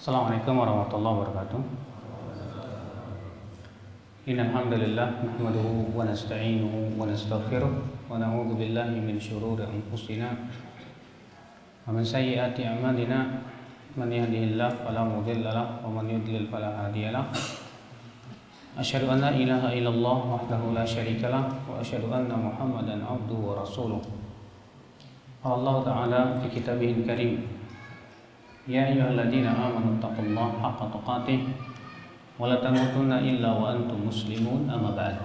Assalamualaikum warahmatullahi wabarakatuh. Innal hamdalillah nahmaduhu wa nasta'inuhu wa nastaghfiruh wa na'udzu billahi min shururi anfusina wa min sayyiati a'malina. Man yahdihillahu fala mudilla lahu wa man yudlil fala hadiya lahu. Asyhadu an la ilaha illallah wahdahu la syarika lahu wa asyhadu anna Muhammadan abduhu wa rasuluh. Allah Ta'ala fi kitabihil karim, ya ayyuhalladzina amanu taqullaha haqqa tuqatih wa la tamutunna illa wa antum muslimun, amma ba'd.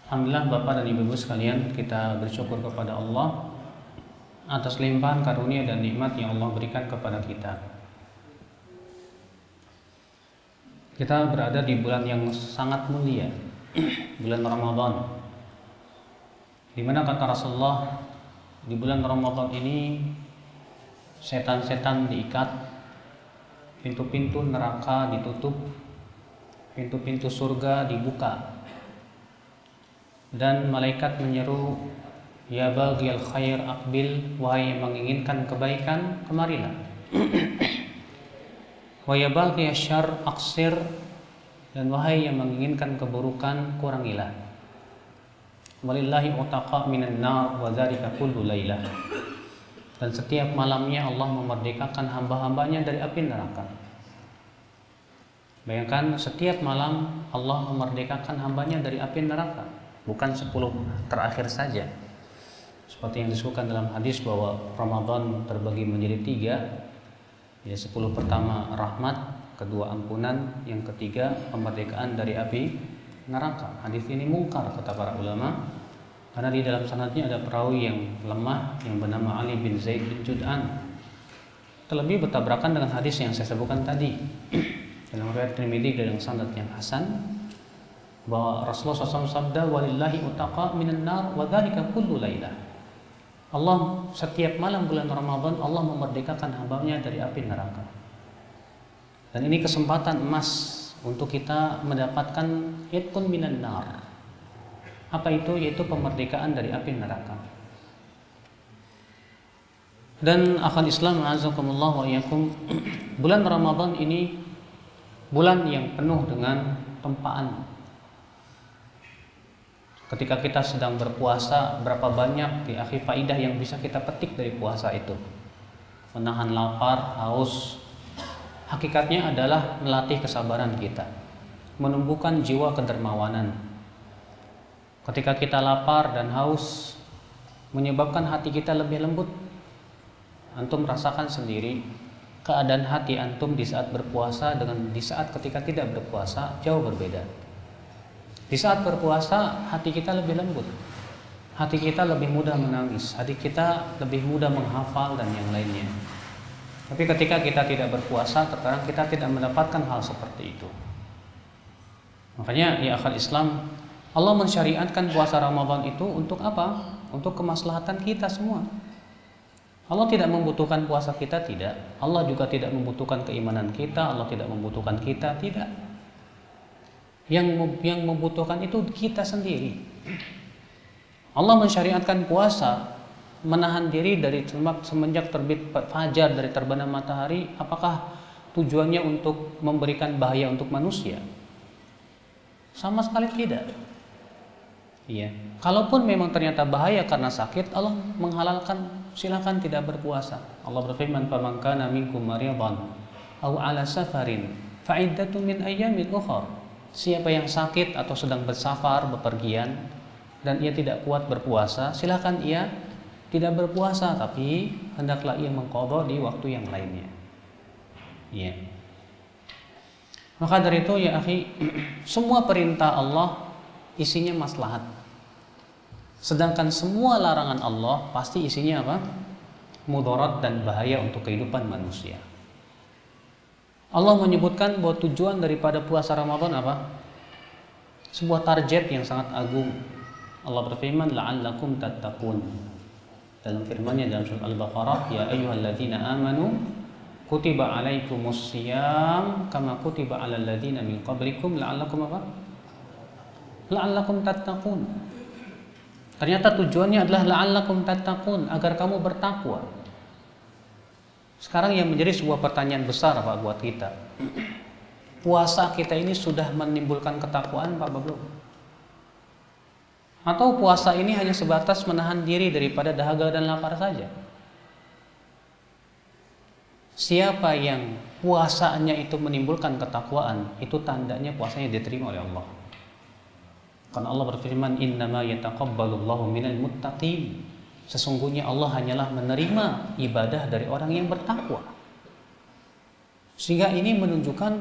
Alhamdulillah Bapak dan Ibu sekalian, kita bersyukur kepada Allah atas limpahan karunia dan nikmat yang Allah berikan kepada kita. Kita berada di bulan yang sangat mulia, bulan Ramadan, di mana kata Rasulullah, di bulan Ramadan ini setan-setan diikat, pintu-pintu neraka ditutup, pintu-pintu surga dibuka, dan malaikat menyeru, ya baghiyal khair aqbil, wahai yang menginginkan kebaikan, kemarilah. Wa ya baghiyasy syarr aqsir, dan wahai yang menginginkan keburukan, kurangilah. Walillahi utaqa minan nar wa dzalika kullu lailah. Dan setiap malamnya Allah memerdekakan hamba-hambanya dari api neraka. Bayangkan, setiap malam Allah memerdekakan hambanya dari api neraka. Bukan 10 terakhir saja, seperti yang disebutkan dalam hadis bahwa Ramadan terbagi menjadi 3. Ya, 10 pertama rahmat, kedua ampunan, yang ketiga kemerdekaan dari api neraka. Hadis ini mungkar kata para ulama, karena di dalam sanadnya ada perawi yang lemah yang bernama Ali bin Zaid bin Jud'an. Terlebih bertabrakan dengan hadis yang saya sebutkan tadi dalam riwayat Tirmidzi dengan sanad yang hasan, bahwa Rasulullah SAW sabda, walillahi utaqa minan nar wa dzalika kullu lailah. Allah setiap malam bulan Ramadan Allah memerdekakan hambanya dari api neraka. Dan ini kesempatan emas untuk kita mendapatkan itqun minan nar. Apa itu? Yaitu pemerdekaan dari api neraka. Dan akhwat Islam azakumullah wa iyyakum, bulan Ramadan ini bulan yang penuh dengan tempaan. Ketika kita sedang berpuasa, berapa banyak di akhir faidah yang bisa kita petik dari puasa itu? Menahan lapar, haus. Hakikatnya adalah melatih kesabaran kita, menumbuhkan jiwa kedermawanan. Ketika kita lapar dan haus, menyebabkan hati kita lebih lembut. Antum rasakan sendiri keadaan hati antum di saat berpuasa dengan di saat ketika tidak berpuasa jauh berbeda. Di saat berpuasa hati kita lebih lembut, hati kita lebih mudah menangis, hati kita lebih mudah menghafal dan yang lainnya. Tapi ketika kita tidak berpuasa, terkadang kita tidak mendapatkan hal seperti itu. Makanya ya akhwat Islam, Allah mensyariatkan puasa Ramadan itu untuk apa? Untuk kemaslahatan kita semua. Allah tidak membutuhkan puasa kita, tidak. Allah juga tidak membutuhkan keimanan kita, Allah tidak membutuhkan kita, tidak. Yang membutuhkan itu kita sendiri. Allah mensyariatkan puasa, menahan diri dari semenjak terbit fajar, dari terbenam matahari. Apakah tujuannya untuk memberikan bahaya untuk manusia? Sama sekali tidak. Iya. Kalaupun memang ternyata bahaya karena sakit, Allah menghalalkan, silakan tidak berpuasa. Allah berfirman, "Faman kana minkum maridan aw 'ala safarin fa 'iddatun min ayyamin ukhra." Siapa yang sakit atau sedang bersafar, bepergian, dan ia tidak kuat berpuasa, silakan ia tidak berpuasa, tapi hendaklah ia mengqadha di waktu yang lainnya. Iya. Maka dari itu ya akhi, semua perintah Allah isinya maslahat. Sedangkan semua larangan Allah pasti isinya apa? Mudarat dan bahaya untuk kehidupan manusia. Allah menyebutkan bahwa tujuan daripada puasa Ramadan apa? Sebuah target yang sangat agung. Allah berfirman, la'allakum tattaqun. Dalam firman-Nya dalam surat Al-Baqarah, ya ayyuhalladzina amanu kutiba alaikumus shiyam kama kutiba alal ladzina min qablikum la'allakum apa? La'allakum tattaqun. Ternyata tujuannya adalah la'allakum tattaqun, agar kamu bertakwa. Sekarang yang menjadi sebuah pertanyaan besar Pak buat kita. Puasa kita ini sudah menimbulkan ketakwaan Pak belum? Atau puasa ini hanya sebatas menahan diri daripada dahaga dan lapar saja? Siapa yang puasanya itu menimbulkan ketakwaan, itu tandanya puasanya diterima oleh Allah. Karena Allah berfirman, innama yataqabbalullahu minal muttaqin. Sesungguhnya Allah hanyalah menerima ibadah dari orang yang bertakwa. Sehingga ini menunjukkan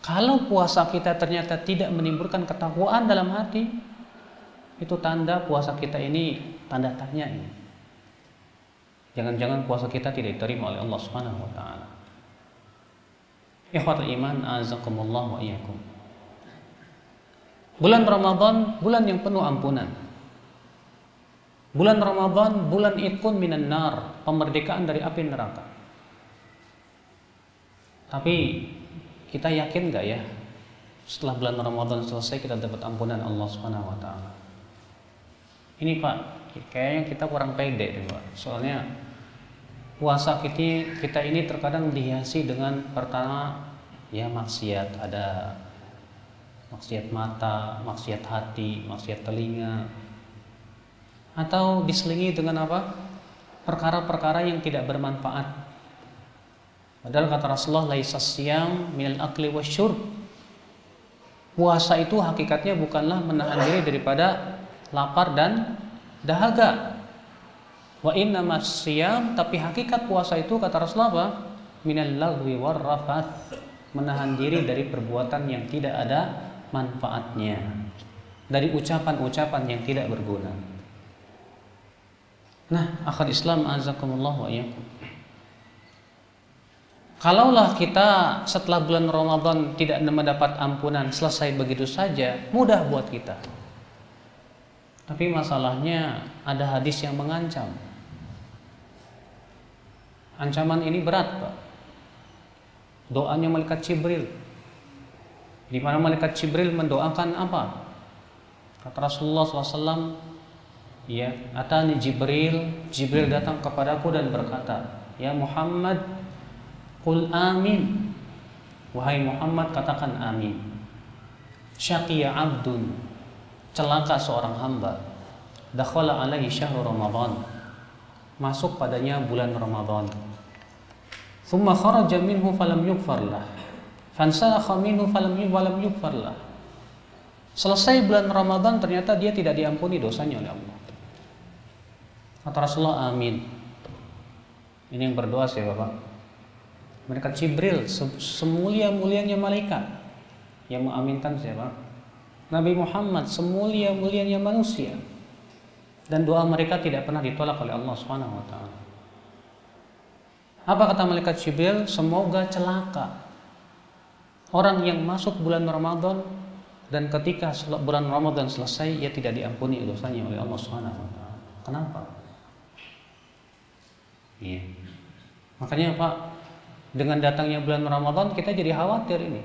kalau puasa kita ternyata tidak menimbulkan ketakwaan dalam hati, itu tanda puasa kita ini tanda tanya ini. Jangan-jangan puasa kita tidak diterima oleh Allah Subhanahu wa taala. Ikhwatul iman, azakumullah wa iyyakum. Bulan Ramadan, bulan yang penuh ampunan. Bulan Ramadan, bulan itqun minan nar, pemerdekaan dari api neraka. Tapi kita yakin gak ya setelah bulan Ramadan selesai kita dapat ampunan Allah Subhanahu wa taala? Ini Pak, kayaknya kita kurang pede nih Pak. Soalnya puasa kita ini terkadang dihiasi dengan pertama ya maksiat, ada maksiat mata, maksiat hati, maksiat telinga, atau diselingi dengan apa? Perkara-perkara yang tidak bermanfaat. Padahal kata Rasulullah, laisas siyam minal akli wasyurb. Puasa itu hakikatnya bukanlah menahan diri daripada lapar dan dahaga. Wa innamas siyam, tapi hakikat puasa itu kata Rasulullah apa? Minal lagwi warrafath, menahan diri dari perbuatan yang tidak ada manfaatnya, dari ucapan-ucapan yang tidak berguna. Nah, akhal Islam azakumullah wa iyyakum. Kalaulah kita setelah bulan Ramadan tidak mendapat ampunan, selesai begitu saja, mudah buat kita. Tapi masalahnya ada hadis yang mengancam. Ancaman ini berat, Pak. Doanya malaikat Jibril. Di mana malaikat Jibril mendoakan apa? Kata Rasulullah SAW, ya, atani Jibril datang kepadaku dan berkata, ya Muhammad, qul amin. Wahai Muhammad, katakan amin. Syaqiya abdun, celaka seorang hamba. Dakhala alaihi syahrul Ramadan, masuk padanya bulan Ramadan. Thumma kharaja minhu falam yughfar lah. Fansalakha minhu falam yughfar lah. Selesai bulan Ramadan ternyata dia tidak diampuni dosanya oleh Allah. Kata Rasulullah, amin. Ini yang berdoa siapa Pak? Malaikat Jibril, semulia-mulianya malaikat. Yang mengaminkan siapa? Nabi Muhammad, semulia-mulianya manusia. Dan doa mereka tidak pernah ditolak oleh Allah Subhanahu wa taala. Apa kata malaikat Jibril? Semoga celaka orang yang masuk bulan Ramadan dan ketika bulan Ramadan selesai ia tidak diampuni dosanya oleh Allah Subhanahu wa taala. Kenapa? Iya. Makanya Pak, dengan datangnya bulan Ramadan kita jadi khawatir ini.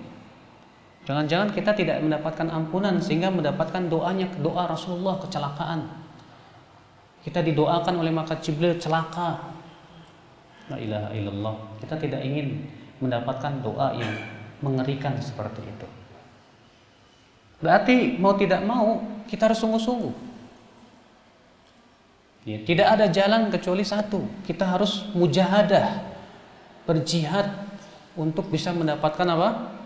Jangan-jangan kita tidak mendapatkan ampunan sehingga mendapatkan doa Rasulullah kecelakaan. Kita didoakan oleh malaikat Jibril celaka. La ilaha illallah. Kita tidak ingin mendapatkan doa yang mengerikan seperti itu. Berarti mau tidak mau kita harus sungguh-sungguh. Ya, tidak ada jalan kecuali satu. Kita harus mujahadah, berjihad untuk bisa mendapatkan apa?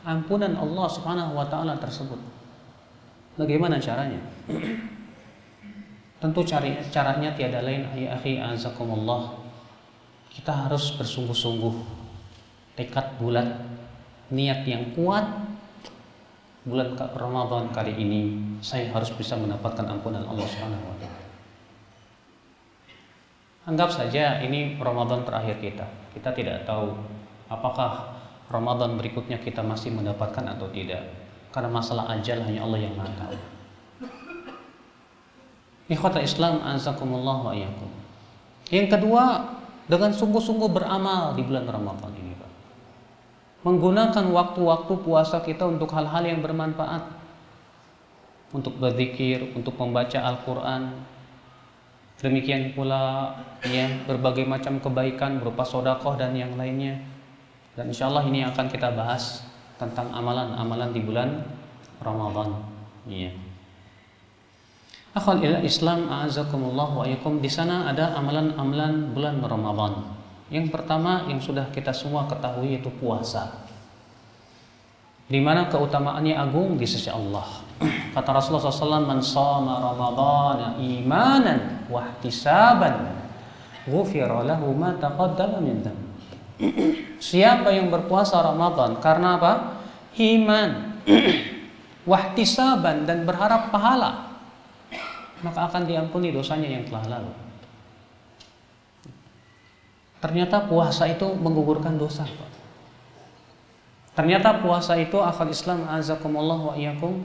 Ampunan Allah Subhanahu wa taala tersebut. Bagaimana caranya? Tentu caranya tiada lain, ya akhi azakumullah. Kita harus bersungguh-sungguh, tekad bulat, niat yang kuat. Bulan Ramadan kali ini saya harus bisa mendapatkan ampunan Allah Subhanahu wa taala. Anggap saja ini Ramadan terakhir kita. Kita tidak tahu apakah Ramadan berikutnya kita masih mendapatkan atau tidak. Karena masalah ajal hanya Allah yang Maha tahu. Ikhwatul Islam azakumullah wa iyyakum. Yang kedua, dengan sungguh-sungguh beramal di bulan Ramadan ini, Pak. Menggunakan waktu-waktu puasa kita untuk hal-hal yang bermanfaat. Untuk berzikir, untuk membaca Al-Qur'an, Demikian pula ya berbagai macam kebaikan berupa sedekah dan yang lainnya. Dan insyaallah ini akan kita bahas tentang amalan-amalan di bulan Ramadan. Iya. Akhwal Islam a'azakumullah wa iyyakum, di sana ada amalan-amalan bulan Ramadan. Yang pertama yang sudah kita semua ketahui yaitu puasa. Di mana keutamaannya agung di sisi Allah. Kata Rasulullah SAW, "Man shoma Ramadhana imanan wa ihtisaban, ghufira lahu ma taqaddama min dhanbi." Siapa yang berpuasa Ramadan karena apa? Iman, wahtisaban, dan berharap pahala, maka akan diampuni dosanya yang telah lalu. Ternyata puasa itu menggugurkan dosa, Pak. Ternyata puasa itu akal Islam azakumullah wa iyyakum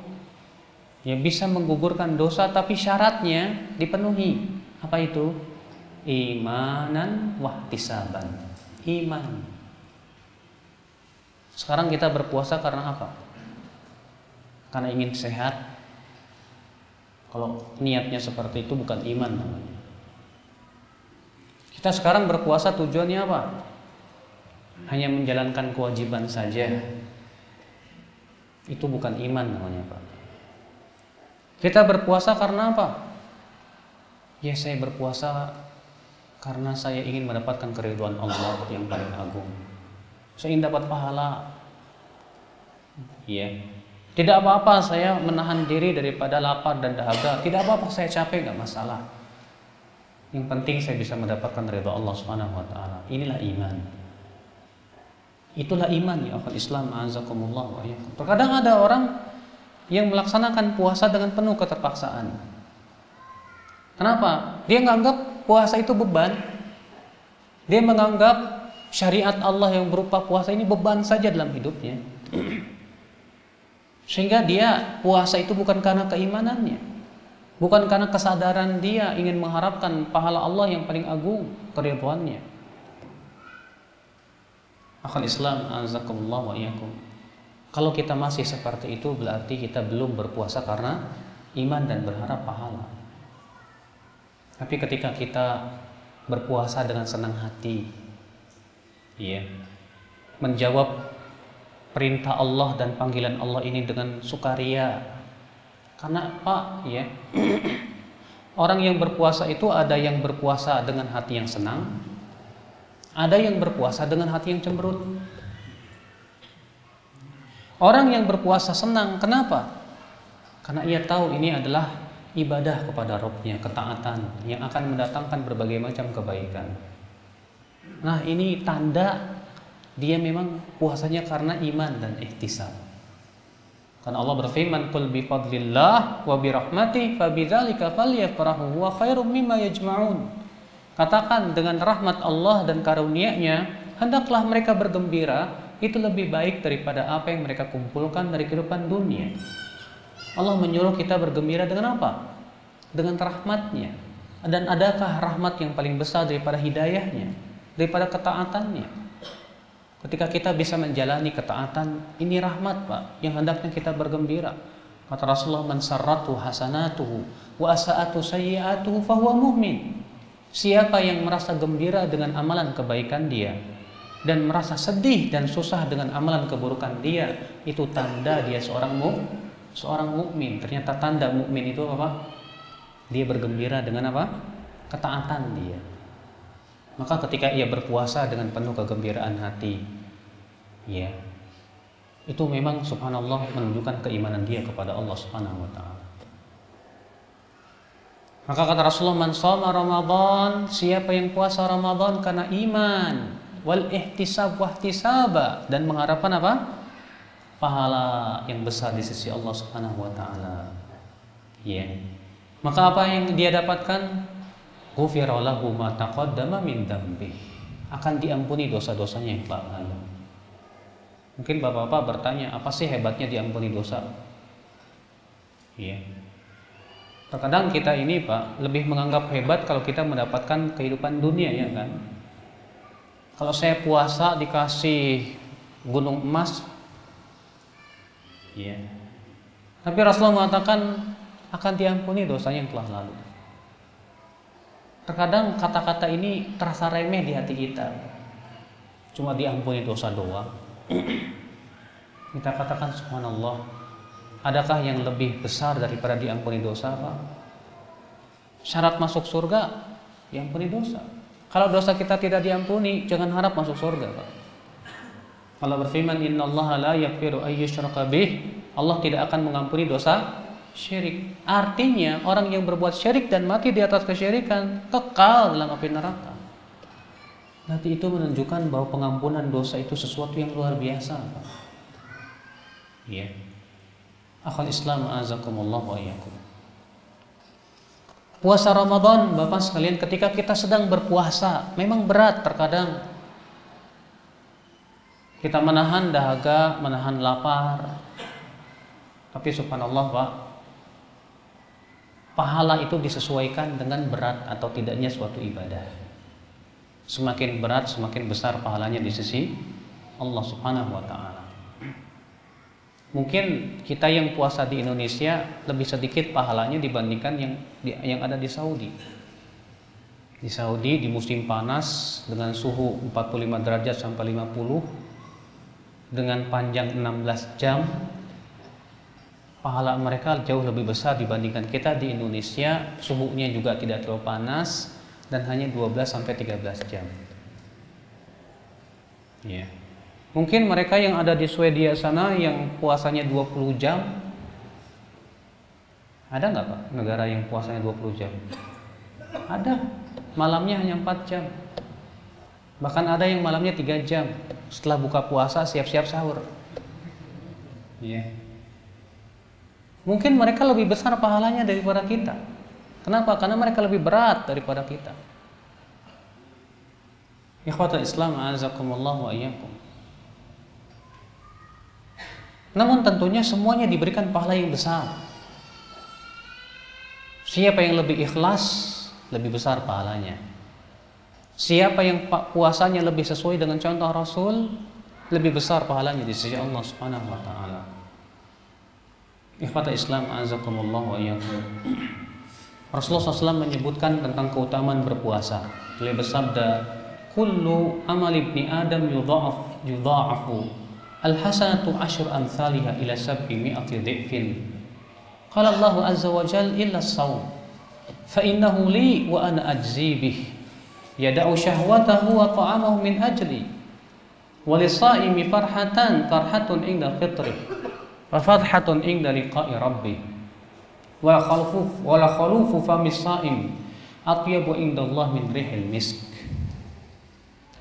ya bisa menggugurkan dosa, tapi syaratnya dipenuhi. Apa itu? Imanan wahtisaban. Iman. Sekarang kita berpuasa karena apa? Karena ingin sehat. Kalau niatnya seperti itu bukan iman namanya. Kita sekarang berpuasa tujuannya apa? Hanya menjalankan kewajiban saja. Itu bukan iman namanya, Pak. Kita berpuasa karena apa? Ya, saya berpuasa karena saya ingin mendapatkan keridhaan Allah yang paling agung. Saya ingin dapat pahala. Ya. Tidak apa-apa saya menahan diri daripada lapar dan dahaga. Tidak apa-apa saya capek, enggak masalah. Yang penting saya bisa mendapatkan ridha Allah Subhanahu wa taala. Inilah iman. Itulah iman ya akal Islam azakumullah wa iyyakum. Terkadang ada orang yang melaksanakan puasa dengan penuh keterpaksaan. Kenapa? Dia menganggap puasa itu beban. Dia menganggap syariat Allah yang berupa puasa ini beban saja dalam hidupnya. Sehingga dia puasa itu bukan karena keimanannya, bukan karena kesadaran dia ingin mengharapkan pahala Allah yang paling agung, keridhaannya. Akal Islam azakumullah wa iyyakum. Kalau kita masih seperti itu berarti kita belum berpuasa karena iman dan berharap pahala. Tapi ketika kita berpuasa dengan senang hati, ya, menjawab perintah Allah dan panggilan Allah ini dengan sukaria. Karena apa? Ya, orang yang berpuasa itu ada yang berpuasa dengan hati yang senang, ada yang berpuasa dengan hati yang cemberut. Orang yang berpuasa senang, kenapa? Karena ia tahu ini adalah ibadah kepada Rabb-nya, ketaatan yang akan mendatangkan berbagai macam kebaikan. Nah, ini tanda dia memang puasanya karena iman dan ihtisab. Karena Allah berfirman, "Qul bi fadlillah wa bi rahmatihi fabidzalika falyafrahu huwa khairum mimma yajma'un." Katakan dengan rahmat Allah dan karunia-Nya hendaklah mereka bergembira, itu lebih baik daripada apa yang mereka kumpulkan dari kehidupan dunia. Allah menyuruh kita bergembira dengan apa? Dengan rahmat-Nya. Dan adakah rahmat yang paling besar daripada hidayah-Nya, daripada ketaatannya? Ketika kita bisa menjalani ketaatan, ini rahmat, Pak, yang hendaknya kita bergembira. Kata Rasulullah, "Man sarratu hasanatuhu wa asa'atu sayyi'atuhu fahuwa mu'min." Siapa yang merasa gembira dengan amalan kebaikan dia dan merasa sedih dan susah dengan amalan keburukan dia, itu tanda dia seorang mukmin. Ternyata tanda mukmin itu apa? Dia bergembira dengan apa? Ketaatan dia. Maka ketika ia berpuasa dengan penuh kegembiraan hati, ya, itu memang subhanallah menunjukkan keimanan dia kepada Allah Subhanahu wa taala. Maka kata Rasulullah, "Man shoma Ramadan," siapa yang puasa Ramadan karena iman, wal ihtisab wahtisaba, dan mengharapkan apa? Pahala yang besar di sisi Allah Subhanahu wa taala. Ya. Maka apa yang dia dapatkan? Ghufira lahu ma taqaddama min dzambi. Akan diampuni dosa-dosanya yang telah lalu. Mungkin Bapak-bapak bertanya, apa sih hebatnya diampuni dosa? Iya. Terkadang kita ini, Pak, lebih menganggap hebat kalau kita mendapatkan kehidupan dunia, ya kan? Kalau saya puasa dikasih gunung emas, ya. Tapi Rasulullah mengatakan akan diampuni dosanya yang telah lalu. Terkadang kata-kata ini terasa remeh di hati kita. Cuma diampuni dosa doang. Kita katakan subhanallah. Adakah yang lebih besar daripada diampuni dosa, Pak? Syarat masuk surga diampuni dosa. Kalau dosa kita tidak diampuni, jangan harap masuk surga, Pak. Allah berfirman, innallaha la yaghfiru ay yushraka bih. Allah tidak akan mengampuni dosa syirik. Artinya orang yang berbuat syirik dan mati di atas kesyirikan kekal dalam api neraka. Nanti itu menunjukkan bahwa pengampunan dosa itu sesuatu yang luar biasa, Pak. Ya. Akhul Islam azakumullah wa iyyakum. Puasa Ramadan, Bapak sekalian, ketika kita sedang berpuasa, memang berat terkadang. Kita menahan dahaga, menahan lapar. Tapi subhanallah, Pak, pahala itu disesuaikan dengan berat atau tidaknya suatu ibadah. Semakin berat, semakin besar pahalanya di sisi Allah Subhanahu wa taala. Mungkin kita yang puasa di Indonesia lebih sedikit pahalanya dibandingkan yang ada di Saudi. Di Saudi di musim panas dengan suhu 45 derajat sampai 50 dengan panjang 16 jam, pahala mereka jauh lebih besar dibandingkan kita di Indonesia. Suhunya juga tidak terlalu panas dan hanya 12 sampai 13 jam. Ya. Mungkin mereka yang ada di Swedia sana yang puasanya 20 jam. Ada nggak, Pak, negara yang puasanya 20 jam? Ada. Malamnya hanya 4 jam. Bahkan ada yang malamnya 3 jam. Setelah buka puasa siap-siap sahur. Ya. Mungkin mereka lebih besar pahalanya daripada kita. Kenapa? Karena mereka lebih berat daripada kita. Ikhwatul Islam a'azakumullah wa iyyakum. Namun tentunya semuanya diberikan pahala yang besar. Siapa yang lebih ikhlas, lebih besar pahalanya. Siapa yang puasanya lebih sesuai dengan contoh Rasul, lebih besar pahalanya di sisi Allah Subhanahu wa taala. Ikhwatul Islam a'azakumullah wa iyyakum. Rasulullah SAW menyebutkan tentang keutamaan berpuasa. Beliau bersabda, "Kullu amal ibni Adam yudha'afu al-hasanatu asyru amsalha ila 700 dhifin." Qala Allah azza wa jalla illa as-shaum fa innahu li wa ana ajzi bih. Yada'u syahwatahu wa ta'amahu min ajli. Wa lis-sha'imi farhatun inda fitri wa farhatun inda liqa'i rabbih. Wa khalufu famis sha'im atyabu indallah min rihil misk.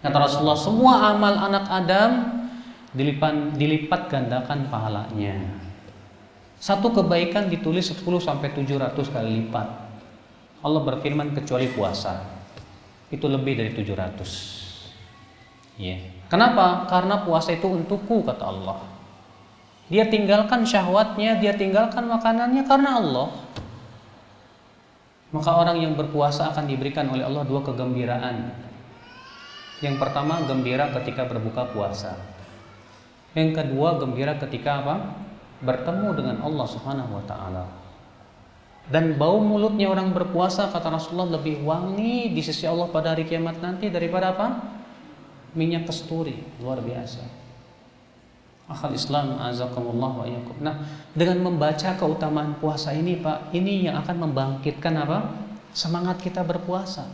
Kata Rasulullah, semua amal anak Adam dilipat gandakan pahalanya. Satu kebaikan ditulis 10 sampai 700 kali lipat. Allah berfirman kecuali puasa. Itu lebih dari 700. Ya. Kenapa? Karena puasa itu untukku, kata Allah. Dia tinggalkan syahwatnya, dia tinggalkan makanannya karena Allah. Maka orang yang berpuasa akan diberikan oleh Allah 2 kegembiraan. Yang pertama, gembira ketika berbuka puasa. Yang kedua, gembira ketika apa? Bertemu dengan Allah Subhanahu wa taala. Dan bau mulutnya orang berpuasa, kata Rasulullah, lebih wangi di sisi Allah pada hari kiamat nanti daripada apa? Minyak kasturi. Luar biasa. Akhal Islam azakumullah wa iyyakum. Nah, dengan membaca keutamaan puasa ini, Pak, ini yang akan membangkitkan apa? Semangat kita berpuasa.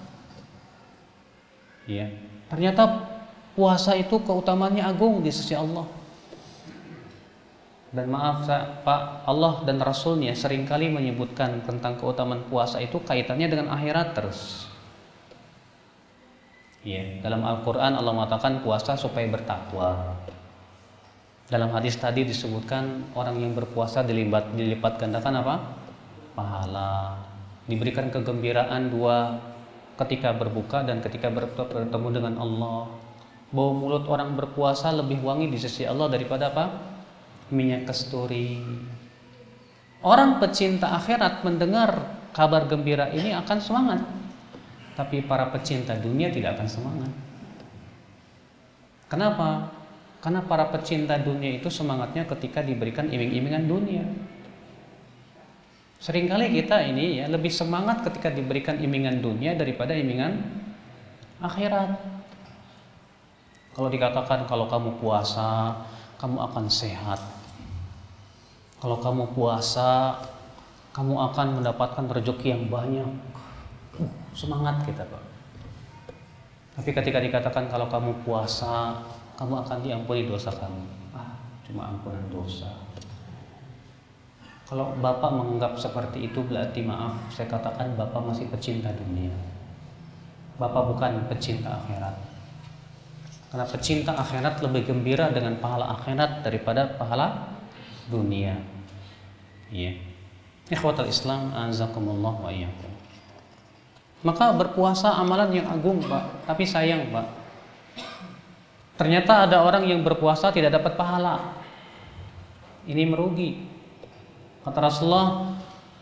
Ya. Ternyata puasa itu keutamaannya agung di sisi Allah. Dan maaf Pak, Allah dan Rasulnya seringkali menyebutkan tentang keutamaan puasa itu kaitannya dengan akhirat terus. Ya, dalam Al-Quran Allah mengatakan puasa supaya bertakwa. Dalam hadis tadi disebutkan orang yang berpuasa dilipat gandakan apa? Pahala. Diberikan kegembiraan 2 ketika berbuka dan ketika bertemu dengan Allah. Bau mulut orang berpuasa lebih wangi di sisi Allah daripada apa? Minyak kasturi. Orang pecinta akhirat mendengar kabar gembira ini akan semangat. Tapi para pecinta dunia tidak akan semangat. Kenapa? Karena para pecinta dunia itu semangatnya ketika diberikan iming-imingan dunia. Seringkali kita ini ya lebih semangat ketika diberikan immingan dunia daripada immingan akhirat. Kalau dikatakan kalau kamu puasa, kamu akan sehat. Kalau kamu puasa, kamu akan mendapatkan rezeki yang banyak. Semangat kita, Pak. Tapi ketika dikatakan kalau kamu puasa, kamu akan diampuni dosa kamu. Cuma ampunan dosa. Kalau Bapak menganggap seperti itu, berarti maaf, saya katakan Bapak masih pecinta dunia. Bapak bukan pecinta akhirat. Karena pecinta akhirat lebih gembira dengan pahala akhirat daripada pahala dunia. Iya. Ikhwatal Islam, azakumullah wa iyyakum. Maka berpuasa amalan yang agung, Pak. Tapi sayang, Pak, ternyata ada orang yang berpuasa tidak dapat pahala. Ini merugi. Kata Rasulullah,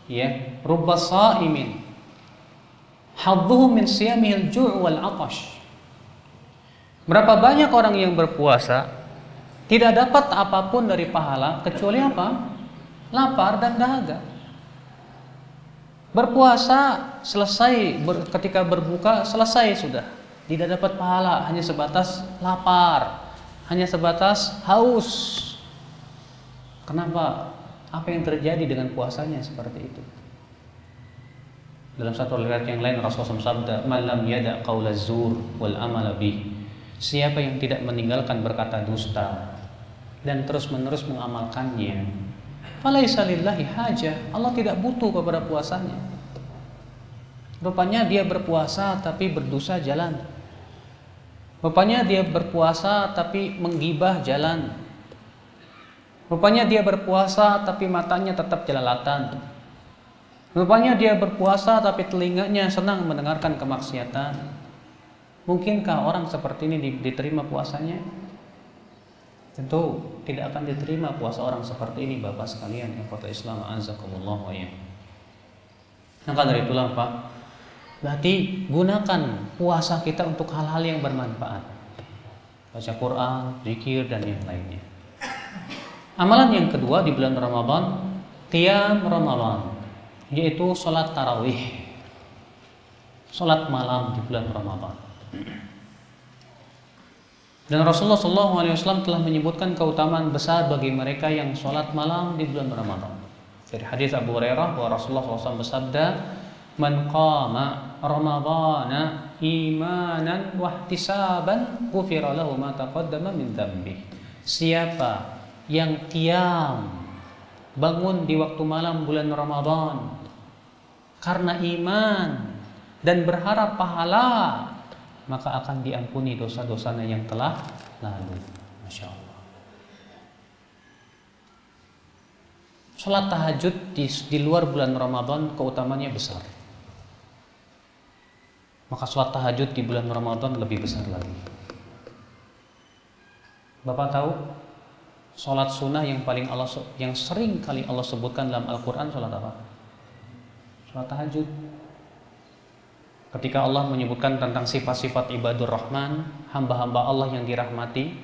ya, rubba sha'imin hadduhu min siyamihil ju' wal 'atash. Berapa banyak orang yang berpuasa tidak dapat apapun dari pahala kecuali apa? Lapar dan dahaga. Berpuasa selesai, ketika berbuka selesai sudah. Tidak dapat pahala, hanya sebatas lapar, hanya sebatas haus. Kenapa? Apa yang terjadi dengan puasanya seperti itu? Dalam satu riwayat yang lain Rasulullah SAW sabda, "Man lam yada' qaula zur wal amala bih." Siapa yang tidak meninggalkan berkata dusta dan terus-menerus mengamalkannya, falaisa lillahi hajah. Allah tidak butuh kepada puasanya. Rupanya dia berpuasa tapi berdosa jalan. Rupanya dia berpuasa tapi menggibah jalan. Rupanya dia berpuasa tapi matanya tetap jelalatan. Rupanya dia berpuasa tapi telinganya senang mendengarkan kemaksiatan. Mungkinkah orang seperti ini diterima puasanya? Tentu tidak akan diterima puasa orang seperti ini, Bapak sekalian yang kota Islam, azakumullah wa iyyakum. Maka dari itulah, Pak, berarti gunakan puasa kita untuk hal-hal yang bermanfaat. Baca Quran, zikir, dan yang lainnya. Amalan yang kedua di bulan Ramadan, qiyam Ramadan, yaitu sholat tarawih, sholat malam di bulan Ramadan. Dan Rasulullah SAW telah menyebutkan keutamaan besar bagi mereka yang sholat malam di bulan Ramadan. Dari hadis Abu Hurairah bahwa Rasulullah SAW bersabda, "Man qama Ramadana imanan wahtisaban ghufira lahu ma taqaddama min dzambi." Siapa yang qiyam, bangun di waktu malam bulan Ramadan karena iman dan berharap pahala, maka akan diampuni dosa-dosanya yang telah lalu. Masya Allah. Sholat tahajud di luar bulan Ramadan keutamanya besar. Maka sholat tahajud di bulan Ramadan lebih besar lagi. Bapak tahu sholat sunnah yang sering kali Allah sebutkan dalam Al-Quran sholat apa? Sholat tahajud. Ketika Allah menyebutkan tentang sifat-sifat ibadur Rahman, hamba-hamba Allah yang dirahmati,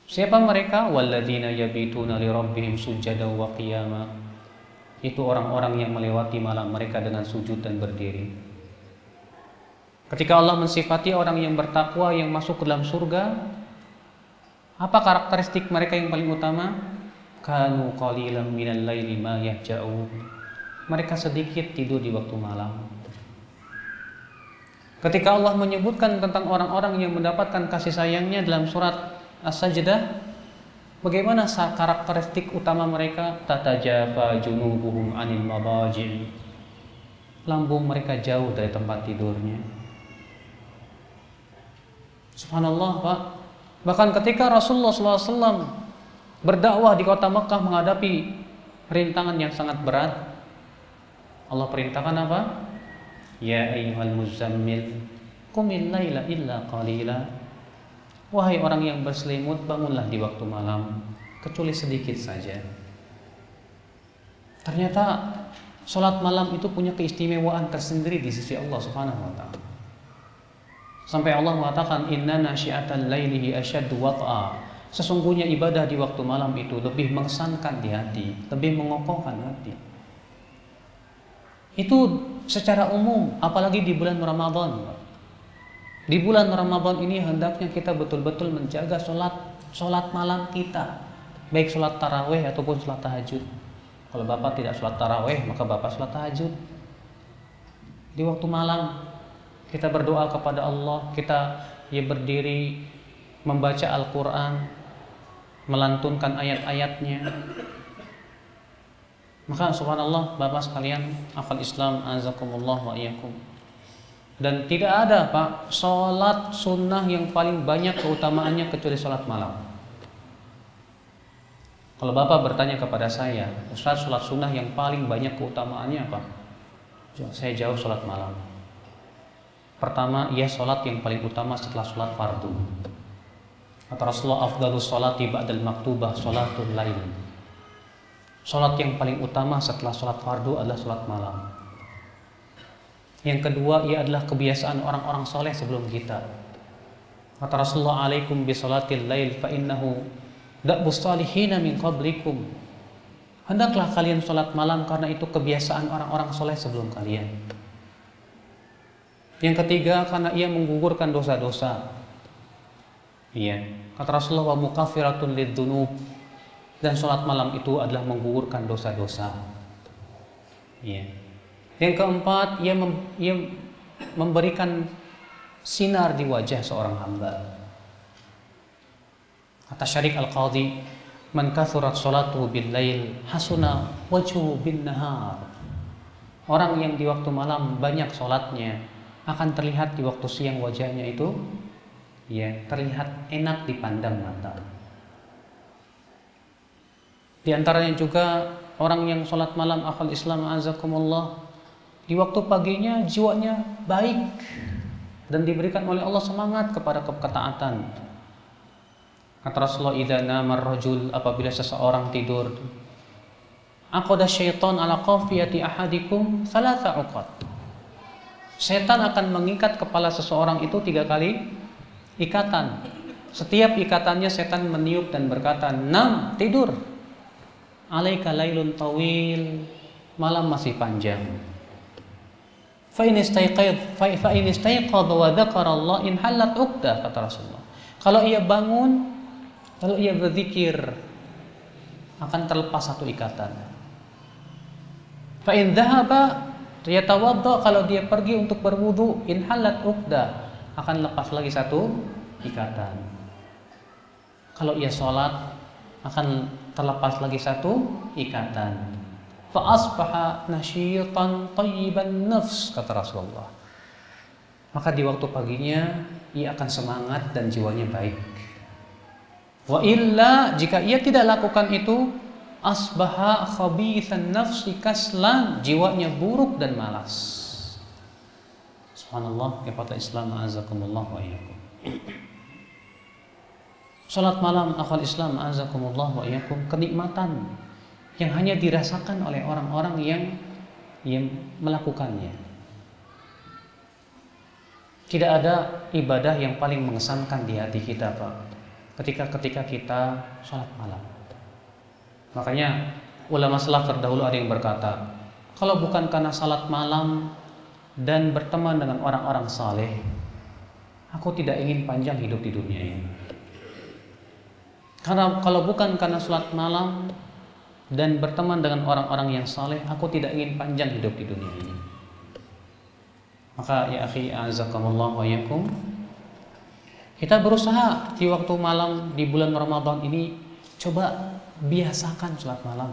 siapa mereka? Walladzina yabituna li rabbihim sujada wa qiyama. Itu orang-orang yang melewati malam mereka dengan sujud dan berdiri. Ketika Allah mensifati orang yang bertakwa yang masuk ke dalam surga, apa karakteristik mereka yang paling utama? Kanu qalilan minal laili ma yahja'un. Mereka sedikit tidur di waktu malam. Ketika Allah menyebutkan tentang orang-orang yang mendapatkan kasih sayangnya dalam surat As-Sajdah, bagaimana karakteristik utama mereka? Tatajafa junubuhum 'anil madaji'. Lambung mereka jauh dari tempat tidurnya. Subhanallah, Pak. Bahkan ketika Rasulullah SAW berdakwah di kota Mekah menghadapi rintangan yang sangat berat, Allah perintahkan apa? Ya ayyuhal muzammil qumil laila illa qalila. Wahai orang yang berselimut, bangunlah di waktu malam kecuali sedikit saja. Ternyata sholat malam itu punya keistimewaan tersendiri di sisi Allah Subhanahu wa taala. Sampai Allah mengatakan inna nasyi'atal laili asyaddu wat'a. Sesungguhnya ibadah di waktu malam itu lebih mengesankan di hati, lebih mengokohkan hati. Itu secara umum, apalagi di bulan Ramadan. Di bulan Ramadan ini hendaknya kita betul-betul menjaga sholat malam kita, baik sholat tarawih ataupun sholat tahajud. Kalau bapak tidak sholat tarawih, maka bapak sholat tahajud. Di waktu malam kita berdoa kepada Allah, kita berdiri membaca Al-Quran, melantunkan ayat-ayatnya. Maka subhanallah bapak sekalian, akhwal Islam azakumullah wa iyyakum. Dan tidak ada Pak sholat sunnah yang paling banyak keutamaannya kecuali sholat malam. Kalau bapak bertanya kepada saya, Ustaz, sholat sunnah yang paling banyak keutamaannya apa? Saya jawab sholat malam. Pertama, ia sholat yang paling utama setelah sholat fardu. Kata Rasulullah, afdalus sholati ba'dal maktubah sholatul lail. Sholat yang paling utama setelah sholat fardu adalah sholat malam. Yang kedua, ia adalah kebiasaan orang-orang soleh sebelum kita. Kata Rasulullah, alaikum bi sholatil lail fa innahu da'bus salihina min qablikum. Hendaklah kalian sholat malam karena itu kebiasaan orang-orang soleh sebelum kalian. Yang ketiga, karena ia menggugurkan dosa-dosa. Iya, kata Rasulullah, wa mukaffiratun lidzunub. Dan sholat malam itu adalah menggugurkan dosa-dosa. Iya. Yang keempat, ia memberikan sinar di wajah seorang hamba. Kata Syarik Al-Qadhi, man kathurat sholatuhu bil lail hasuna wajhu bin nahar. Orang yang di waktu malam banyak sholatnya akan terlihat di waktu siang wajahnya itu terlihat enak dipandang mata. Di antaranya juga orang yang sholat malam, akhwal Islam azakumullah, di waktu paginya jiwanya baik dan diberikan oleh Allah semangat kepada ketaatan. Kata Rasulullah, idza nama ar-rajul, apabila seseorang tidur, aqada syaitan ala qafiyati ahadikum thalatha uqad. Setan akan mengikat kepala seseorang itu 3 kali ikatan. Setiap ikatannya setan meniup dan berkata, "Nam, tidur. Alaika lailun tawil, malam masih panjang. Fa in istayqadha wa dzakara Allah in halat uqdah," kata Rasulullah. Kalau ia bangun, lalu ia berzikir, akan terlepas 1 ikatan. Fa in dhahaba yatawadda, kalau dia pergi untuk berwudu, in halat uqdah, akan lepas lagi 1 ikatan. Kalau ia sholat, akan terlepas lagi 1 ikatan. Fa asbaha nasyitan thayyiban nafs, kata Rasulullah. Maka di waktu paginya ia akan semangat dan jiwanya baik. Wa illa, jika ia tidak lakukan itu, asbaha khabithan nafsi kaslan, jiwanya buruk dan malas. Subhanallah, kepada Islam azakumullah wa iyyakum. Salat malam, akhwal Islam azakumullah wa iyyakum, kenikmatan yang hanya dirasakan oleh orang-orang yang melakukannya. Tidak ada ibadah yang paling mengesankan di hati kita, Pak, ketika kita salat malam. Makanya ulama salaf terdahulu ada yang berkata, kalau bukan karena salat malam dan berteman dengan orang-orang saleh, aku tidak ingin panjang hidup di dunia ini. Karena kalau bukan karena salat malam dan berteman dengan orang-orang yang saleh, aku tidak ingin panjang hidup di dunia ini. Maka ya akhi azakumullah wa iyyakum, kita berusaha di waktu malam di bulan Ramadan ini, coba biasakan salat malam.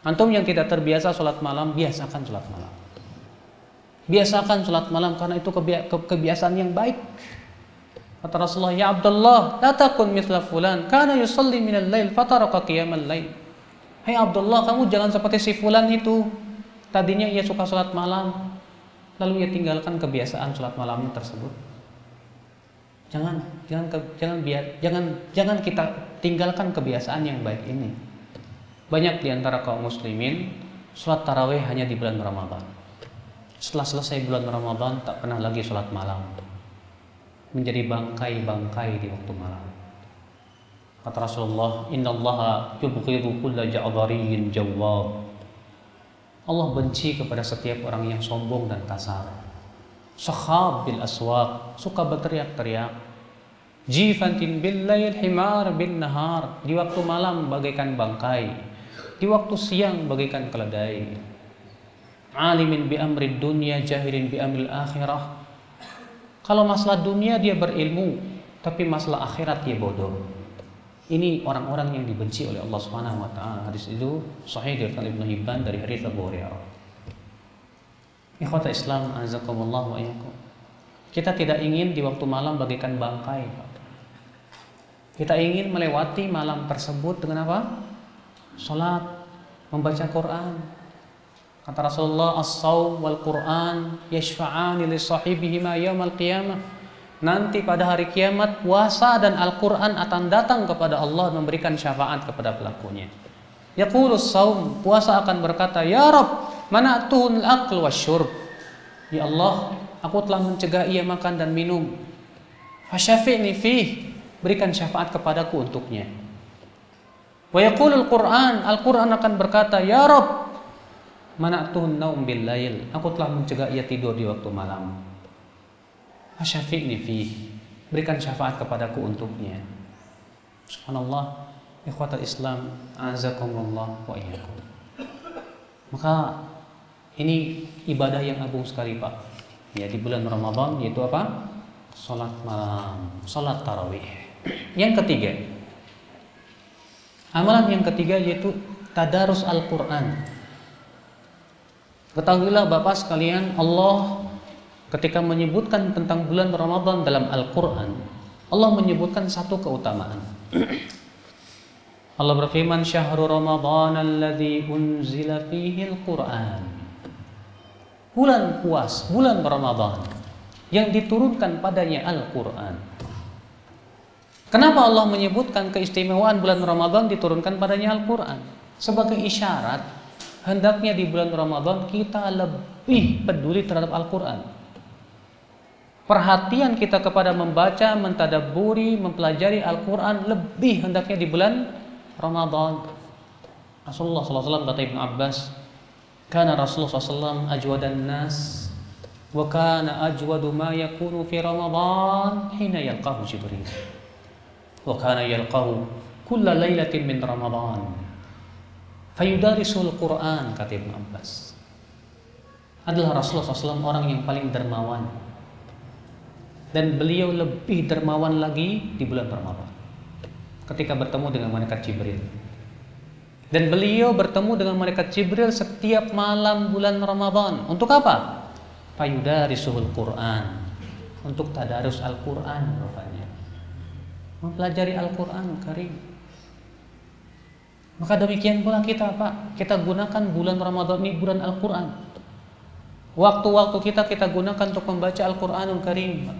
Antum yang tidak terbiasa salat malam, biasakan salat malam. Biasakan salat malam karena itu kebiasaan yang baik. Kata Rasulullah, ya Abdullah, la takun mithla fulan, kana yusalli minal lail fataraka qiyamal lail. Hai Abdullah, kamu jangan seperti si fulan itu. Tadinya ia suka salat malam, lalu ia tinggalkan kebiasaan salat malamnya tersebut. Jangan kita tinggalkan kebiasaan yang baik ini. Banyak di antara kaum muslimin salat tarawih hanya di bulan Ramadan. Setelah selesai bulan Ramadan tak pernah lagi salat malam. Menjadi bangkai-bangkai di waktu malam. Kata Rasulullah, innallaha yubghidu kulla ja'dhariyyin jawwab. Allah benci kepada setiap orang yang sombong dan kasar. Sakhab bil aswaq, suka berteriak-teriak. Jifantin bil lail himar bin nahar, di waktu malam bagaikan bangkai, di waktu siang bagaikan keledai. Alimin bi amri dunya, jahilin bi amril akhirah. Kalau masalah dunia dia berilmu, tapi masalah akhirat dia bodoh. Ini orang-orang yang dibenci oleh Allah Subhanahu wa taala. Hadis itu sahih diriwayatkan Ibnu Hibban dari hadits Abu Hurairah. Ikhwata Islam, azakumullah wa iyyakum. Kita tidak ingin di waktu malam bagaikan bangkai. Kita ingin melewati malam tersebut dengan apa? Salat, membaca Quran. Kata Rasulullah, as-shaum wal Quran yashfa'ani li sahibihima yaumal qiyamah. Nanti pada hari kiamat puasa dan Al-Quran akan datang kepada Allah memberikan syafaat kepada pelakunya. Yaqulus shaum, puasa akan berkata, ya Rabb, mana'tuhul akl wasyurb. Ya Allah, aku telah mencegah ia makan dan minum. Fasyafi'ni fih, berikan syafaat kepadaku untuknya. Wa yaqulul Quran, Al-Quran akan berkata, ya Rabb, mana'tuhun naum bil lail, aku telah mencegah ia tidur di waktu malam. Asyafi'ni fih, berikan syafaat kepadaku untuknya. Subhanallah, ikhwatal Islam, azakumullah wa iyyakum. Maka ini ibadah yang agung sekali Pak. Ya, di bulan Ramadan, yaitu apa? Salat malam, salat tarawih. Yang ketiga, amalan yang ketiga yaitu tadarus Al-Quran. Ketahuilah Bapak sekalian, Allah ketika menyebutkan tentang bulan Ramadan dalam Al-Quran, Allah menyebutkan satu keutamaan. Allah berfirman, syahrul Ramadan alladzi unzila fihi al-Quran. Bulan puas, bulan Ramadan yang diturunkan padanya Al-Quran. Kenapa Allah menyebutkan keistimewaan bulan Ramadan diturunkan padanya Al-Quran? Sebagai isyarat, hendaknya di bulan Ramadan kita lebih peduli terhadap Al-Quran. Perhatian kita kepada membaca, mentadabburi, mempelajari Al-Quran lebih hendaknya di bulan Ramadan. Rasulullah SAW kata Ibnu Abbas, kana Rasulullah SAW ajwadan nas wa kana ajwadu ma yakunu fi Ramadan hina yalqahu Jibril wa kana yalqahu kulla lailatin min Ramadan fayudarisul Quran. Kata Ibnu Abbas, adalah Rasulullah SAW orang yang paling dermawan, dan beliau lebih dermawan lagi di bulan Ramadan ketika bertemu dengan malaikat Jibril. Dan beliau bertemu dengan malaikat Jibril setiap malam bulan Ramadan. Untuk apa? Fayudarisuhul Quran, untuk tadarus Al-Quran rupanya, mempelajari Al-Quran Karim. Maka demikian pula kita Pak, kita gunakan bulan Ramadan ini bulan Al-Quran. Waktu-waktu kita gunakan untuk membaca Al-Quranul Karim.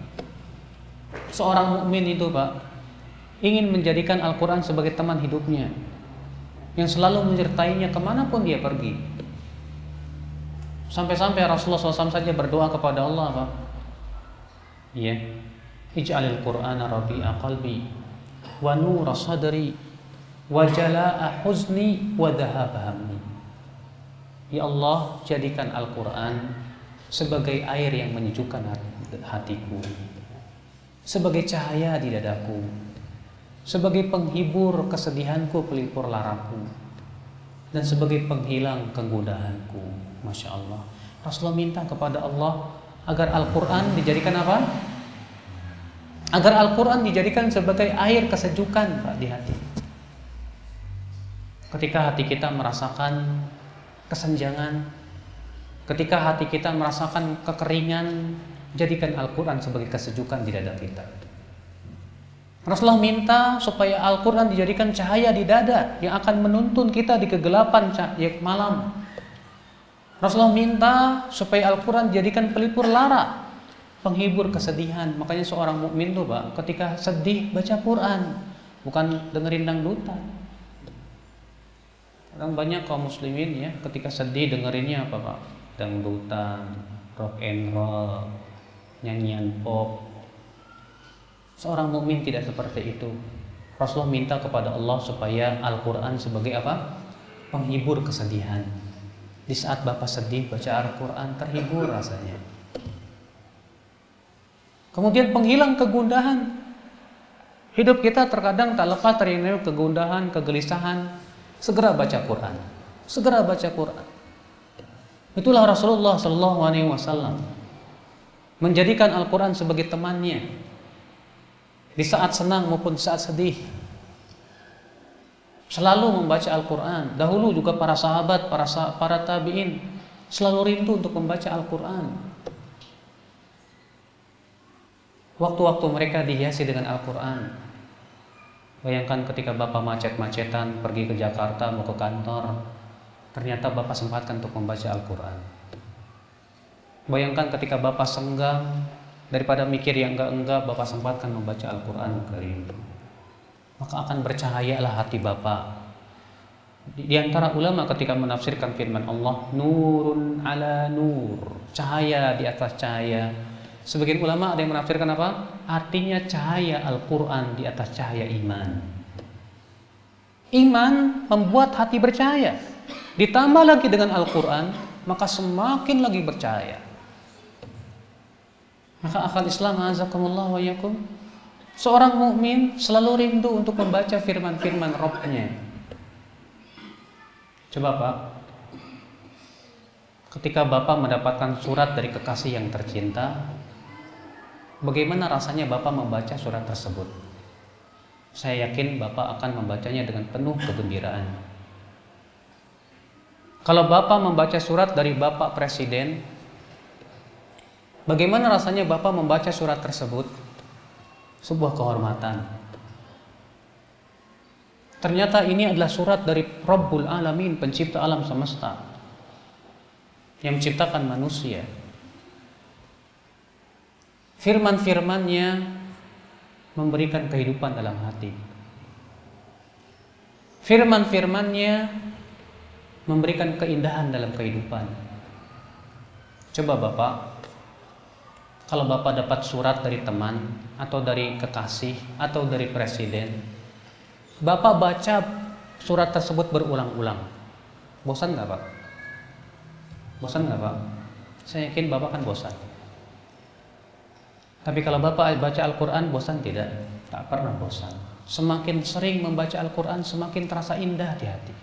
Seorang mukmin itu Pak ingin menjadikan Al-Quran sebagai teman hidupnya yang selalu menyertainya kemanapun dia pergi. Sampai-sampai Rasulullah SAW saja berdoa kepada Allah Pak, ya, ij'alil Qur'ana rabi'a qalbi wa nura sadri wa jala'a huzni wa dhahaba hammi. Ya Allah, jadikan Al-Quran sebagai air yang menyejukkan hatiku, sebagai cahaya di dadaku, sebagai penghibur kesedihanku, pelipur laraku, dan sebagai penghilang kegundahanku. Masya Allah. Rasulullah minta kepada Allah agar Al-Quran dijadikan apa? Agar Al-Quran dijadikan sebagai air kesejukan Pak di hati. Ketika hati kita merasakan kesenjangan, ketika hati kita merasakan kekeringan, jadikan Al-Quran sebagai kesejukan di dada kita. Rasulullah minta supaya Al-Quran dijadikan cahaya di dada yang akan menuntun kita di kegelapan malam. Rasulullah minta supaya Al-Quran dijadikan pelipur lara, penghibur kesedihan. Makanya seorang mukmin tuh Pak, ketika sedih baca Quran, bukan dengerin dangdutan. Kadang banyak kaum muslimin ya, ketika sedih dengerinnya apa Pak? Dangdutan, rock and roll, nyanyian pop. Seorang mukmin tidak seperti itu. Rasulullah minta kepada Allah supaya Al-Quran sebagai apa? Penghibur kesedihan. Di saat Bapak sedih baca Al-Quran, terhibur rasanya. Kemudian penghilang kegundahan. Hidup kita terkadang tak lepas dari kegundahan, kegelisahan. Segera baca Quran. Segera baca Quran. Itulah Rasulullah SAW menjadikan Al-Quran sebagai temannya di saat senang maupun saat sedih. Selalu membaca Al-Quran. Dahulu juga para sahabat, para tabi'in selalu rindu untuk membaca Al-Quran. Waktu-waktu mereka dihiasi dengan Al-Quran. Bayangkan ketika Bapak macet-macetan pergi ke Jakarta mau ke kantor, ternyata Bapak sempatkan untuk membaca Al-Quran. Bayangkan ketika Bapak senggang, daripada mikir yang enggak-enggak, Bapak sempatkan membaca Al-Quran Karim. Maka akan bercahayalah hati Bapak. Di antara ulama ketika menafsirkan firman Allah, nurun ala nur, cahaya di atas cahaya. Sebagian ulama ada yang menafsirkan apa? Artinya cahaya Al-Quran di atas cahaya iman. Iman membuat hati bercahaya. Ditambah lagi dengan Al-Quran, maka semakin lagi bercahaya. Maka akal Islam, azakumullah wa yakum, seorang mukmin selalu rindu untuk membaca firman-firman Rabb-nya. Coba Pak, ketika Bapak mendapatkan surat dari kekasih yang tercinta, bagaimana rasanya Bapak membaca surat tersebut? Saya yakin Bapak akan membacanya dengan penuh kegembiraan. Kalau Bapak membaca surat dari Bapak Presiden, bagaimana rasanya Bapak membaca surat tersebut? Sebuah kehormatan. Ternyata ini adalah surat dari Rabbul Alamin, pencipta alam semesta, yang menciptakan manusia. Firman-firmannya memberikan kehidupan dalam hati. Firman-firmannya memberikan keindahan dalam kehidupan. Coba Bapak, kalau Bapak dapat surat dari teman, atau dari kekasih, atau dari presiden, Bapak baca surat tersebut berulang-ulang, bosan nggak Pak? Bosan nggak Pak? Saya yakin Bapak kan bosan. Tapi kalau Bapak baca Al-Quran, bosan tidak? Tak pernah bosan. Semakin sering membaca Al-Quran, semakin terasa indah di hati.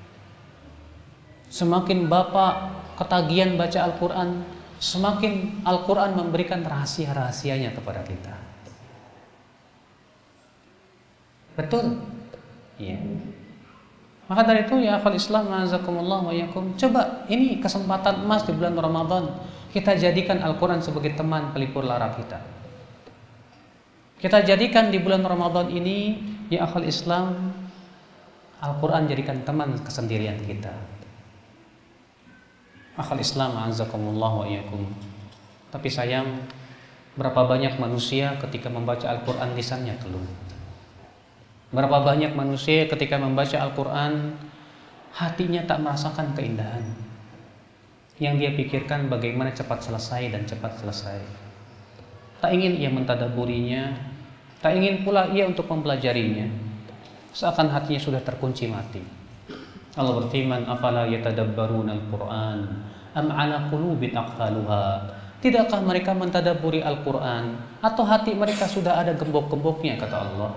Semakin Bapak ketagihan baca Al-Quran, semakin Al-Quran memberikan rahasia-rahasianya kepada kita. Betul? Iya. Maka dari itu ya akhwal Islam, azakumullah wa yakum, coba ini kesempatan emas di bulan Ramadan, kita jadikan Al-Quran sebagai teman pelipur lara kita. Kita jadikan di bulan Ramadan ini ya akhwal Islam, Al-Quran jadikan teman kesendirian kita. Akhwal Islam, azakumullah wa yakum. Tapi sayang, berapa banyak manusia ketika membaca Al-Quran lisannya keluh. Berapa banyak manusia ketika membaca Al-Quran hatinya tak merasakan keindahan. Yang dia pikirkan bagaimana cepat selesai dan cepat selesai. Tak ingin ia mentadaburinya, tak ingin pula ia untuk mempelajarinya. Seakan hatinya sudah terkunci mati. Allah berfirman, afala yatadabbaruna al-Quran am ala qulubin aqfaluha. Tidakkah mereka mentadaburi Al-Quran atau hati mereka sudah ada gembok-gemboknya, kata Allah.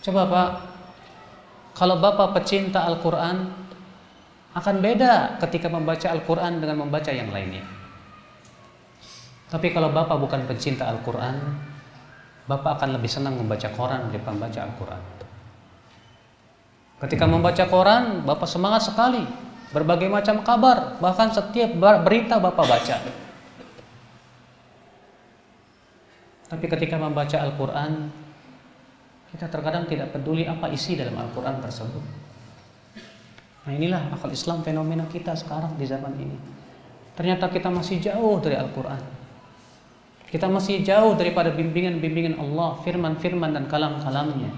Coba Pak, kalau Bapak pecinta Al-Quran, akan beda ketika membaca Al-Quran dengan membaca yang lainnya. Tapi kalau Bapak bukan pecinta Al-Quran, Bapak akan lebih senang membaca koran daripada membaca Al-Quran. Ketika membaca koran, Bapak semangat sekali. Berbagai macam kabar, bahkan setiap berita Bapak baca. Tapi ketika membaca Al-Quran, kita terkadang tidak peduli apa isi dalam Al-Quran tersebut. Nah inilah akal Islam fenomena kita sekarang di zaman ini. Ternyata kita masih jauh dari Al-Quran. Kita masih jauh daripada bimbingan-bimbingan Allah, firman-firman dan kalam-kalamnya.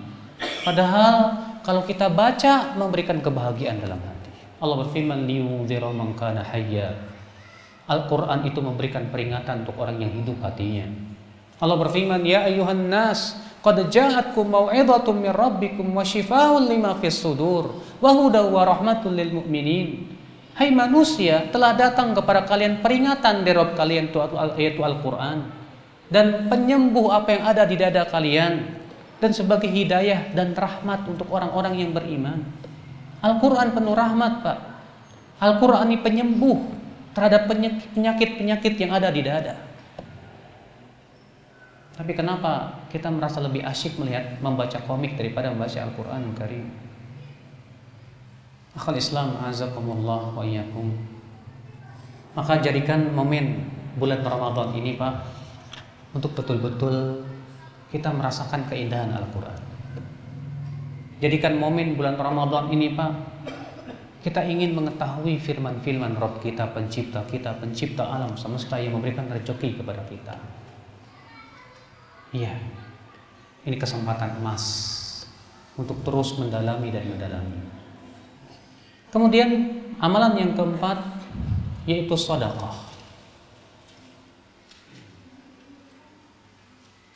Padahal kalau kita baca memberikan kebahagiaan dalam hati. Allah berfirman, liyunzira man kana hayya. Al-Quran itu memberikan peringatan untuk orang yang hidup hatinya. Allah berfirman, ya ayuhan nas, qad ja'atkum mau'izatun min rabbikum wa shifaa'un lima fis sudur wa hudaw wa rahmatul lil mu'minin. Hai manusia, telah datang kepada kalian peringatan dari Rabb kalian, yaitu Al-Quran, dan penyembuh apa yang ada di dada kalian, dan sebagai hidayah dan rahmat untuk orang-orang yang beriman. Al-Quran penuh rahmat, Pak. Al-Quran ini penyembuh terhadap penyakit-penyakit yang ada di dada. Tapi kenapa kita merasa lebih asyik membaca komik daripada membaca Al-Quran Karim? Akhal Islam, azakumullah wa iyyakum. Maka jadikan momen bulan Ramadan ini, Pak, untuk betul-betul kita merasakan keindahan Al-Quran. Jadikan momen bulan Ramadan ini, Pak, kita ingin mengetahui firman-firman Rabb kita, pencipta alam semesta yang memberikan rezeki kepada kita. Iya, ini kesempatan emas untuk terus mendalami dan mendalami. Kemudian amalan yang keempat yaitu sedekah.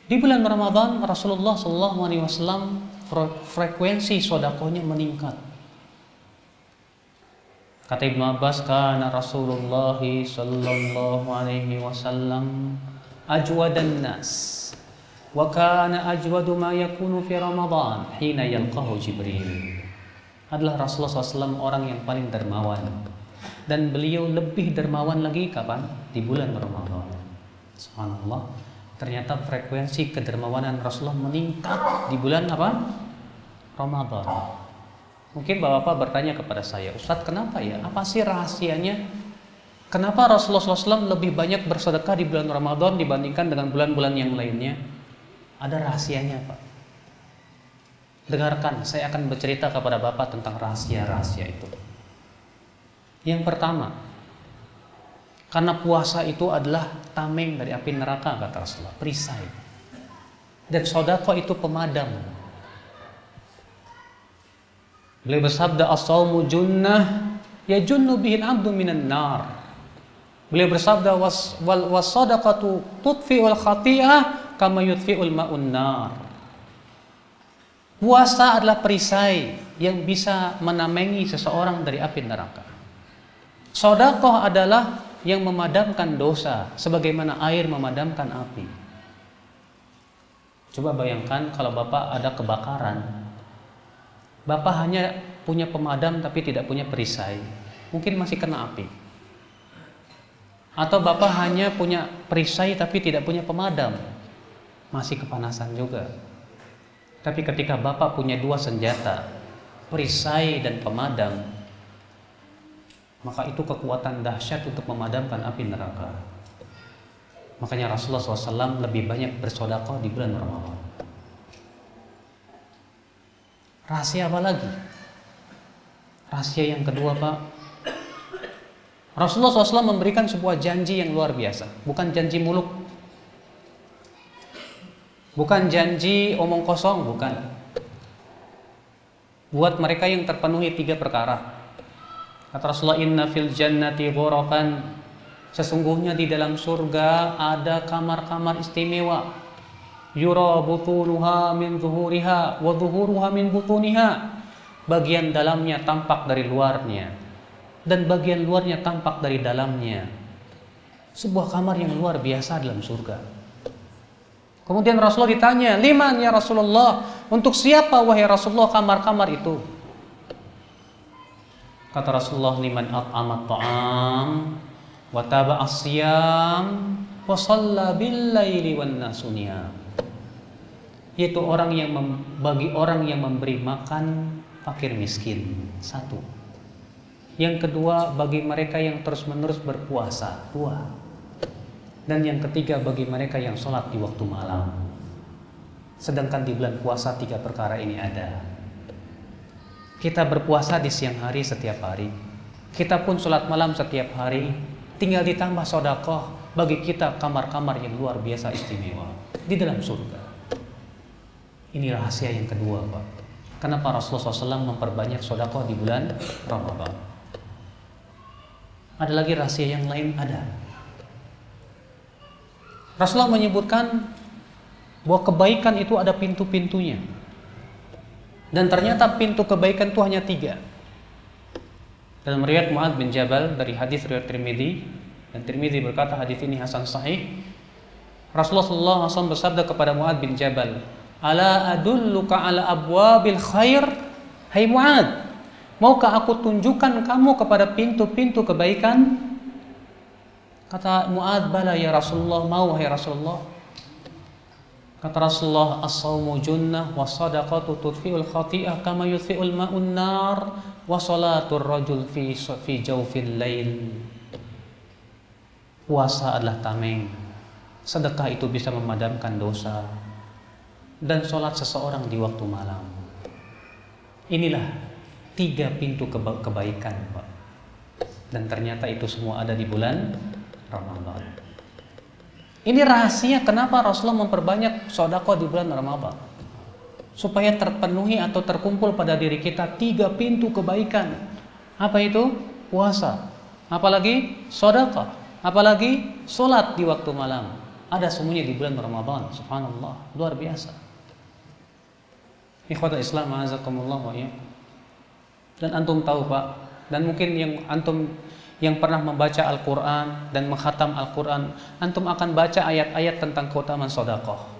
Di bulan Ramadan Rasulullah SAW frekuensi sedekahnya meningkat. Kata Ibnu Abbas, kana Rasulullah sallallahu alaihi wasallam ajwadan nas wa kana ajwadu ma yakunu fi Ramadan hina yalqahu Jibril. Adalah Rasulullah SAW orang yang paling dermawan, dan beliau lebih dermawan lagi kapan? Di bulan Ramadan. Subhanallah, ternyata frekuensi kedermawanan Rasulullah meningkat di bulan apa? Ramadan. Mungkin bapak-bapak bertanya kepada saya, Ustadz, kenapa ya? Apa sih rahasianya? Kenapa Rasulullah SAW lebih banyak bersedekah di bulan Ramadan dibandingkan dengan bulan-bulan yang lainnya? Ada rahasianya, Pak. Dengarkan, saya akan bercerita kepada bapak tentang rahasia-rahasia itu. Yang pertama, karena puasa itu adalah tameng dari api neraka, kata Rasulullah, perisai. Dan sedekah itu pemadam. Beliau bersabda, as-shaumu junnah yajunnu bihil abdu minan nar. Beliau bersabda, was-sadaqatu tudfi'ul khati'ah kama yudfi'ul ma'un nar. Puasa adalah perisai yang bisa menamengi seseorang dari api neraka. Sedekah adalah yang memadamkan dosa sebagaimana air memadamkan api. Coba bayangkan kalau bapak ada kebakaran, bapak hanya punya pemadam tapi tidak punya perisai, mungkin masih kena api. Atau bapak hanya punya perisai tapi tidak punya pemadam, masih kepanasan juga. Tapi ketika bapak punya dua senjata, perisai dan pemadam, maka itu kekuatan dahsyat untuk memadamkan api neraka. Makanya Rasulullah SAW lebih banyak bersedekah di bulan Ramadan. Rahasia apa lagi? Rahasia yang kedua, Pak, Rasulullah SAW memberikan sebuah janji yang luar biasa. Bukan janji muluk, bukan janji omong kosong, bukan. Buat mereka yang terpenuhi 3 perkara. Kata Rasulullah, inna fil jannati ghurafan, sesungguhnya di dalam surga ada kamar-kamar istimewa. Yura butunuha min zuhuriha wa zuhuruha min butuniha. Bagian dalamnya tampak dari luarnya, dan bagian luarnya tampak dari dalamnya. Sebuah kamar yang luar biasa dalam surga. Kemudian Rasulullah ditanya, liman ya Rasulullah, untuk siapa wahai Rasulullah kamar-kamar itu? Kata Rasulullah, liman at'amat ta'am wa taba'as siyam wa shalla bil laili wan nasu niyam. Yaitu orang yang bagi orang yang memberi makan fakir miskin, 1. Yang kedua, bagi mereka yang terus-menerus berpuasa, 2. Dan yang ketiga, bagi mereka yang sholat di waktu malam. Sedangkan di bulan puasa 3 perkara ini ada. Kita berpuasa di siang hari setiap hari, kita pun sholat malam setiap hari, tinggal ditambah sedekah, bagi kita kamar-kamar yang luar biasa istimewa di dalam surga. Ini rahasia yang kedua, Pak. Kenapa Rasulullah SAW memperbanyak sedekah di bulan Ramadan? Ada lagi rahasia yang lain, ada. Rasulullah menyebutkan bahwa kebaikan itu ada pintu-pintunya. Dan ternyata pintu kebaikan itu hanya 3. Dalam riwayat Mu'adz bin Jabal dari hadis riwayat Tirmidzi, dan Tirmidzi berkata hadis ini hasan sahih. Rasulullah SAW bersabda kepada Mu'adz bin Jabal, "Ala adulluka ala abwabil khair?" Hai Mu'adz, maukah aku tunjukkan kamu kepada pintu-pintu kebaikan? Kata Mu'adz, "Bala ya Rasulullah," mau hai Rasulullah. Kata Rasulullah, "As-shaumu junnah wa sadaqatu tudfi'ul khati'ah kama yudfi'ul ma'un nar wa salatur rajul fi jawfil lail." Puasa adalah tameng, sedekah itu bisa memadamkan dosa, dan sholat seseorang di waktu malam. Inilah 3 pintu kebaikan, Pak. Dan ternyata itu semua ada di bulan Ramadan. Ini rahasia kenapa Rasulullah memperbanyak sedekah di bulan Ramadan. Supaya terpenuhi atau terkumpul pada diri kita 3 pintu kebaikan. Apa itu? Puasa. Apalagi sedekah. Apalagi sholat di waktu malam. Ada semuanya di bulan Ramadan. Subhanallah, luar biasa. Ikhwatul Islam, a'azakumullah wa iyyakum. Dan antum tahu, Pak, dan mungkin yang antum yang pernah membaca Al-Quran dan menghatam Al-Quran, antum akan baca ayat-ayat tentang keutamaan sedekah.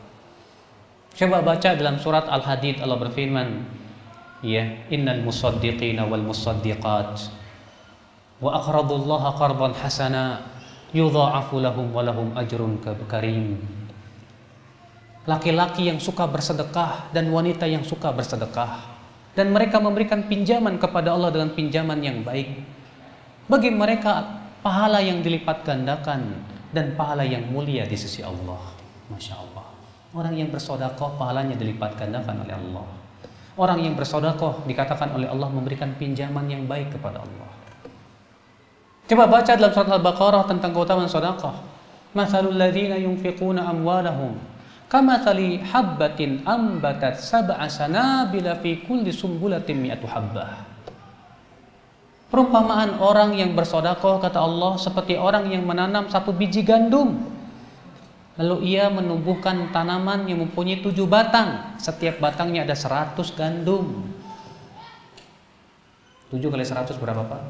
Coba baca dalam surat Al-Hadid, Allah berfirman, ya, innal musaddiqina wal musaddiqat wa aqradullaha qardan hasana yudha'afu lahum wa lahum ajrun karim. Laki-laki yang suka bersedekah dan wanita yang suka bersedekah, dan mereka memberikan pinjaman kepada Allah dengan pinjaman yang baik. Bagi mereka pahala yang dilipat gandakan dan pahala yang mulia di sisi Allah. Masya Allah. Orang yang bersedekah pahalanya dilipat gandakan oleh Allah. Orang yang bersedekah dikatakan oleh Allah memberikan pinjaman yang baik kepada Allah. Coba baca dalam surat Al-Baqarah tentang keutamaan sedekah. Matsalul ladzina yunfiquna amwalahum kamatsali habbatin ambatat sab'a sanabila fi kulli sumbulatin mi'atu habbah. Perumpamaan orang yang bersedekah, kata Allah, seperti orang yang menanam 1 biji gandum, lalu ia menumbuhkan tanaman yang mempunyai 7 batang. Setiap batangnya ada 100 gandum. 7 kali 100 berapa, Pak?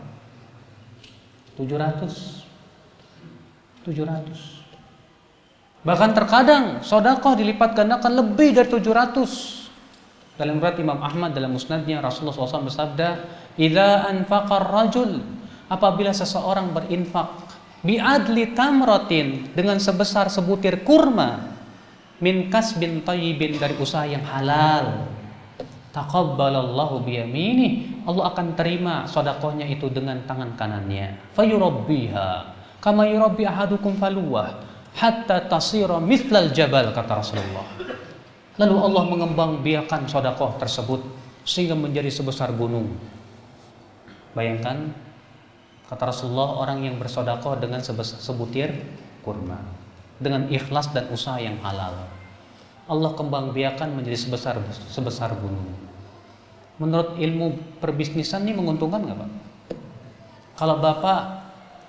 700. Bahkan terkadang sedekah dilipat gandakan lebih dari 700. Dalam riwayat Imam Ahmad dalam musnadnya, Rasulullah SAW bersabda, "Idza anfaqar rajul," apabila seseorang berinfak, bi'adli tamratin, dengan sebesar sebutir kurma, min kasbin thayyibin, dari usaha yang halal, taqabbalallahu biyaminih, Allah akan terima sedekahnya itu dengan tangan kanannya. Fayurabbiha kama yurabbi ahadukum faluwah hatta tasira mithlal jabal, kata Rasulullah. Lalu Allah mengembangbiakan sedekah tersebut sehingga menjadi sebesar gunung. Bayangkan, kata Rasulullah, orang yang bersedekah dengan sebutir kurma, dengan ikhlas dan usaha yang halal, Allah kembangbiakan menjadi sebesar gunung. Menurut ilmu perbisnisan ini menguntungkan nggak, Pak? Kalau Bapak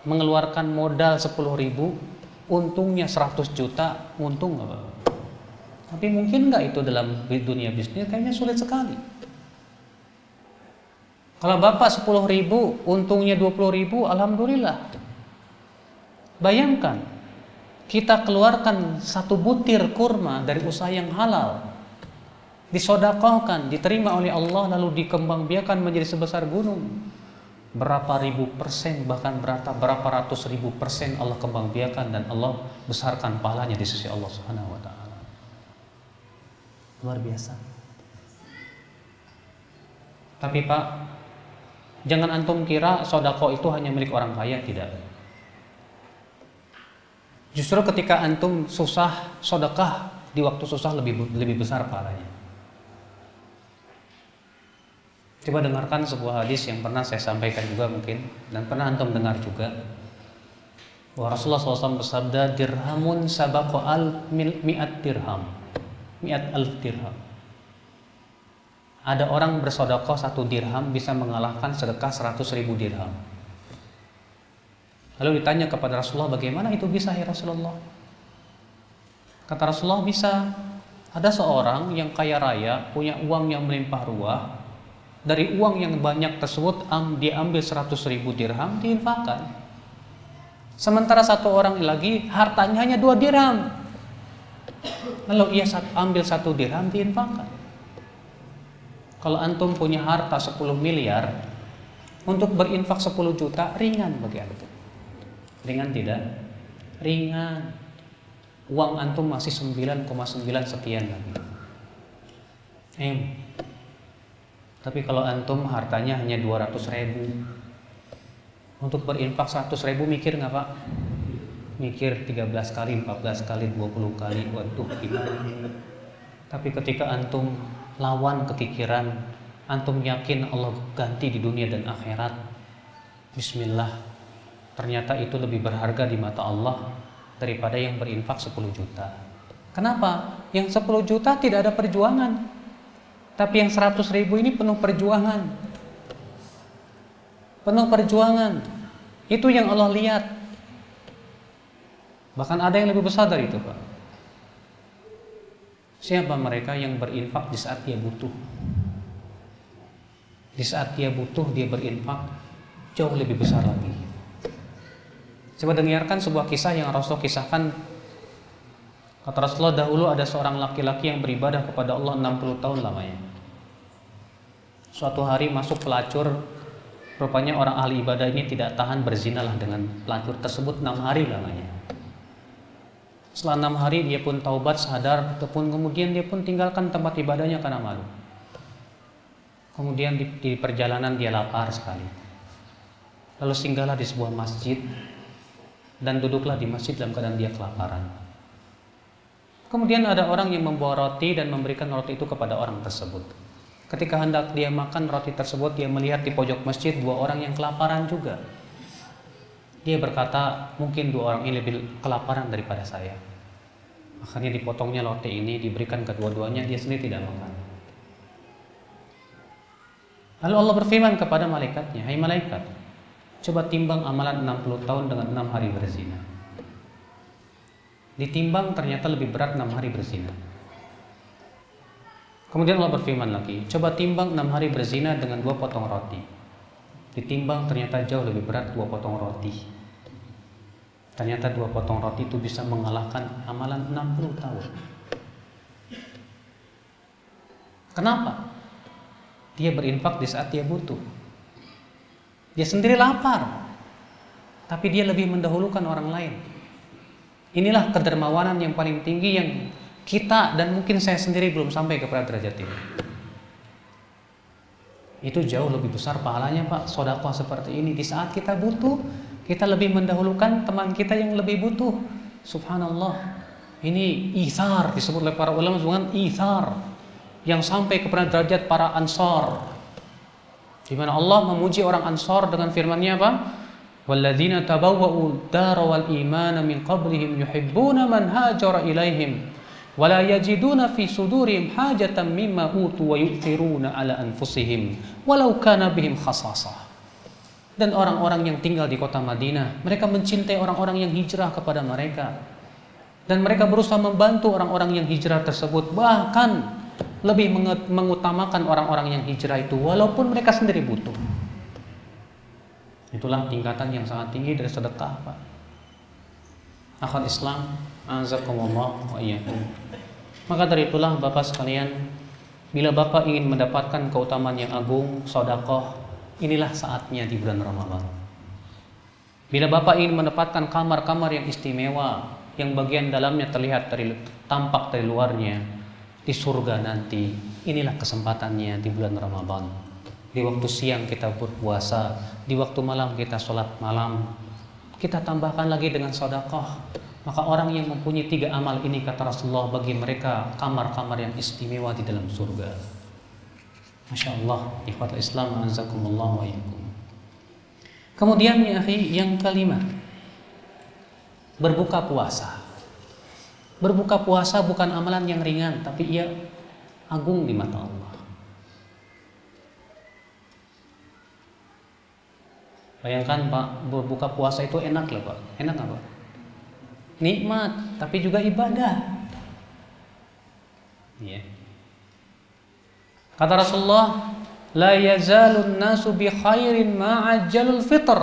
mengeluarkan modal 10.000, untungnya 100 juta, untung nggak, Pak? Tapi mungkin nggak itu dalam dunia bisnis? Kayaknya sulit sekali. Kalau Bapak 10.000, untungnya 20.000, alhamdulillah. Bayangkan, kita keluarkan 1 butir kurma dari usaha yang halal, disedekahkan, diterima oleh Allah, lalu dikembangbiakan menjadi sebesar gunung. Berapa ribu persen, bahkan berapa ratus ribu persen Allah kembangbiakan, dan Allah besarkan pahalanya di sisi Allah Subhanahu wa Ta'ala. Luar biasa. Tapi Pak, jangan antum kira sedekah itu hanya milik orang kaya, tidak. Justru ketika antum susah, sedekah di waktu susah lebih besar pahalanya. Coba dengarkan sebuah hadis yang pernah saya sampaikan juga mungkin, dan pernah antum dengar juga, bahwa Rasulullah SAW bersabda, dirhamun sabaqa mi'at dirham, mi'at alf dirham. Ada orang bersedekah 1 dirham bisa mengalahkan sedekah 100.000 dirham. Lalu ditanya kepada Rasulullah, bagaimana itu bisa ya Rasulullah? Kata Rasulullah, bisa Ada seorang yang kaya raya, punya uang yang melimpah ruah. Dari uang yang banyak tersebut dia ambil 100.000 dirham diinfakkan. Sementara satu orang lagi hartanya hanya 2 dirham. Lalu ia ambil 1 dirham diinfakkan. Kalau antum punya harta 10 miliar, untuk berinfak 10 juta ringan bagi antum. Ringan tidak? Ringan. Uang antum masih 9,9 sekian lagi. Tapi kalau antum hartanya hanya 200.000, untuk berinfak 100.000 mikir nggak Pak? Mikir 13 kali, 14 kali, 20 kali. Waduh gimana ini? Tapi ketika antum lawan kekikiran, antum yakin Allah ganti di dunia dan akhirat, bismillah, ternyata itu lebih berharga di mata Allah daripada yang berinfak 10 juta. Kenapa? Yang 10 juta tidak ada perjuangan, tapi yang 100.000 ini penuh perjuangan. Penuh perjuangan. Itu yang Allah lihat. Bahkan ada yang lebih besar dari itu, Pak. Siapa mereka yang berinfak di saat dia butuh? Di saat dia butuh, dia berinfak jauh lebih besar lagi. Coba dengarkan sebuah kisah yang Rasul kisahkan. Kata Rasulullah, dahulu ada seorang laki-laki yang beribadah kepada Allah 60 tahun lamanya. Suatu hari masuk pelacur. Rupanya orang ahli ibadah ini tidak tahan, berzinalah dengan pelacur tersebut 6 hari lamanya. Setelah 6 hari dia pun taubat, sadar, ataupun kemudian dia pun tinggalkan tempat ibadahnya karena malu. Kemudian di perjalanan dia lapar sekali. Lalu singgahlah di sebuah masjid dan duduklah di masjid dalam keadaan dia kelaparan. Kemudian ada orang yang membawa roti dan memberikan roti itu kepada orang tersebut. Ketika hendak dia makan roti tersebut, dia melihat di pojok masjid 2 orang yang kelaparan juga. Dia berkata, mungkin 2 orang ini lebih kelaparan daripada saya. Akhirnya dipotongnya roti ini, diberikan kedua-duanya, dia sendiri tidak makan. Lalu Allah berfirman kepada malaikatnya, hai malaikat, coba timbang amalan 60 tahun dengan 6 hari berzina. Ditimbang ternyata lebih berat 6 hari berzina. Kemudian Allah berfirman lagi, coba timbang 6 hari berzina dengan 2 potong roti. Ditimbang ternyata jauh lebih berat 2 potong roti. Ternyata 2 potong roti itu bisa mengalahkan amalan 60 tahun. Kenapa? Dia berinfak di saat dia butuh. Dia sendiri lapar, tapi dia lebih mendahulukan orang lain. Inilah kedermawanan yang paling tinggi yang kita dan mungkin saya sendiri belum sampai kepada derajat ini. Itu jauh lebih besar pahalanya Pak, sedekah seperti ini. Di saat kita butuh, kita lebih mendahulukan teman kita yang lebih butuh. Subhanallah. Ini ithar, disebut oleh para ulama dengan ithar, yang sampai kepada derajat para ansar. Di mana Allah memuji orang Ansar dengan firman-Nya apa? Walladzina tabawwa'u ad-dara wal imana min qablihim yuhibbuna man hajara ilaihim wa la yajiduna fi sudurihim hajatan mimma utu wa yu'thiruna ala anfusihim walau kana bihim khasasah. Dan orang-orang yang tinggal di kota Madinah, mereka mencintai orang-orang yang hijrah kepada mereka. Dan mereka berusaha membantu orang-orang yang hijrah tersebut, bahkan lebih mengutamakan orang-orang yang hijrah itu walaupun mereka sendiri butuh. Itulah tingkatan yang sangat tinggi dari sedekah, Pak. Akhwat Islam, azakumullah wa iyyakum. Maka dari itulah Bapak sekalian, bila Bapak ingin mendapatkan keutamaan yang agung, sedekah, inilah saatnya di bulan Ramadan. Bila Bapak ingin mendapatkan kamar-kamar yang istimewa, yang bagian dalamnya terlihat tampak dari luarnya, di surga nanti, inilah kesempatannya di bulan Ramadan. Di waktu siang kita berpuasa, di waktu malam kita sholat malam, kita tambahkan lagi dengan sedekah. Maka orang yang mempunyai 3 amal ini, kata Rasulullah, bagi mereka kamar-kamar yang istimewa di dalam surga. Masya Allah, ikhwatul Islam, azakumullah wa iyyakum. Kemudian ya akhi, yang kelima, berbuka puasa. Berbuka puasa bukan amalan yang ringan, tapi ia agung di mata Allah. Bayangkan Pak, berbuka puasa itu enak loh Pak. Enak nggak Pak? Nikmat, tapi juga ibadah. Ya. Kata Rasulullah, la yazalun nasu bi khairin ma'ajjalul fitr.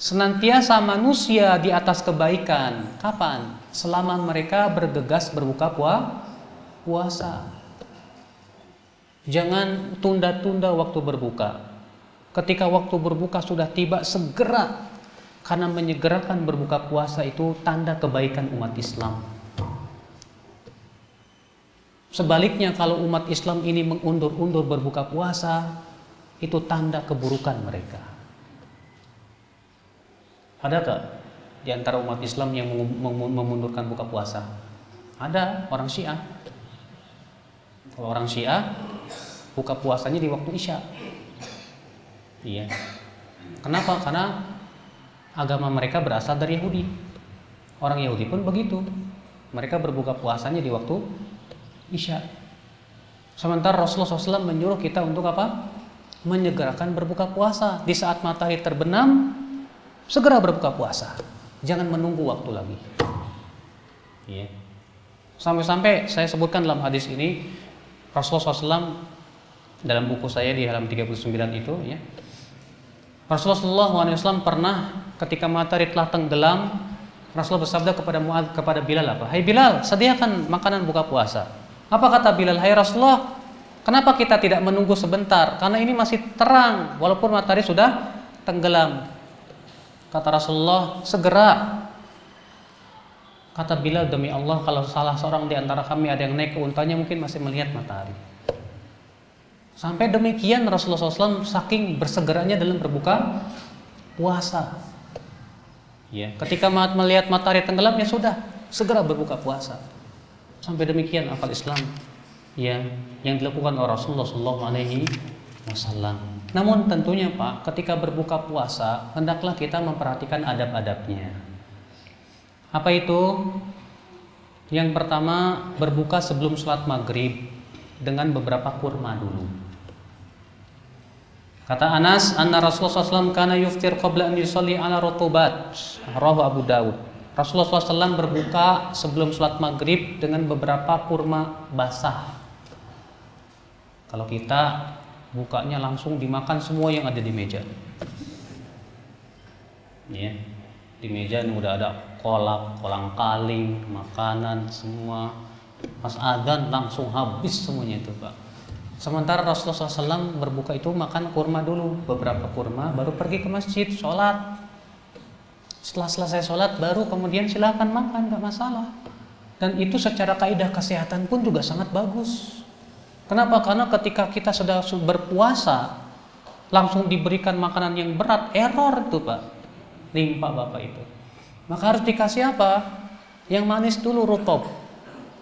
Senantiasa manusia di atas kebaikan. Kapan? Selama mereka bergegas berbuka puasa. Jangan tunda-tunda waktu berbuka. Ketika waktu berbuka sudah tiba, segera. Karena menyegerakan berbuka puasa itu tanda kebaikan umat Islam. Sebaliknya kalau umat Islam ini mengundur-undur berbuka puasa, itu tanda keburukan mereka. Adakah di antara umat Islam yang memundurkan buka puasa? Ada, orang Syiah. Kalau orang Syiah buka puasanya di waktu Isya. Iya. Kenapa? Karena agama mereka berasal dari Yahudi. Orang Yahudi pun begitu. Mereka berbuka puasanya di waktu Isya. Sementara Rasulullah SAW menyuruh kita untuk apa? Menyegerakan berbuka puasa. Di saat matahari terbenam, segera berbuka puasa. Jangan menunggu waktu lagi. Iya. Sampai-sampai saya sebutkan dalam hadis ini, Rasulullah SAW dalam buku saya di halaman 39 itu, ya, Rasulullah SAW pernah ketika matahari telah tenggelam, Rasulullah bersabda kepada Bilal apa? Hai Bilal, sediakan makanan buka puasa. Apa kata Bilal? Hai Rasulullah, kenapa kita tidak menunggu sebentar? Karena ini masih terang, walaupun matahari sudah tenggelam. Kata Rasulullah, segera. Kata Bilal, demi Allah, kalau salah seorang di antara kami ada yang naik ke untanya mungkin masih melihat matahari. Sampai demikian Rasulullah SAW saking bersegeranya dalam berbuka puasa. Ya, ketika melihat matahari tenggelam, ya sudah, segera berbuka puasa. Sampai demikian akal Islam, ya, yang dilakukan oleh Rasulullah SAW. Namun tentunya Pak, ketika berbuka puasa, hendaklah kita memperhatikan adab-adabnya. Apa itu? Yang pertama, berbuka sebelum sholat maghrib dengan beberapa kurma dulu. Kata Anas, anna Rasulullah SAW kana yuftir qabla an yusalli ala rutubat. Rawahu Abu Dawud. Rasulullah SAW berbuka sebelum sholat maghrib dengan beberapa kurma basah. Kalau kita bukanya langsung dimakan semua yang ada di meja. Ya, di meja ini udah ada kolak, kolang-kaling, makanan semua. Pas adzan langsung habis semuanya itu Pak. Sementara Rasulullah SAW berbuka itu makan kurma dulu, beberapa kurma, baru pergi ke masjid sholat. Setelah selesai sholat baru kemudian silakan makan, nggak masalah. Dan itu secara kaidah kesehatan pun juga sangat bagus. Kenapa? Karena ketika kita sudah berpuasa langsung diberikan makanan yang berat, error itu Pak, limpa Bapak itu. Maka harus dikasih apa? Yang manis dulu, rutob.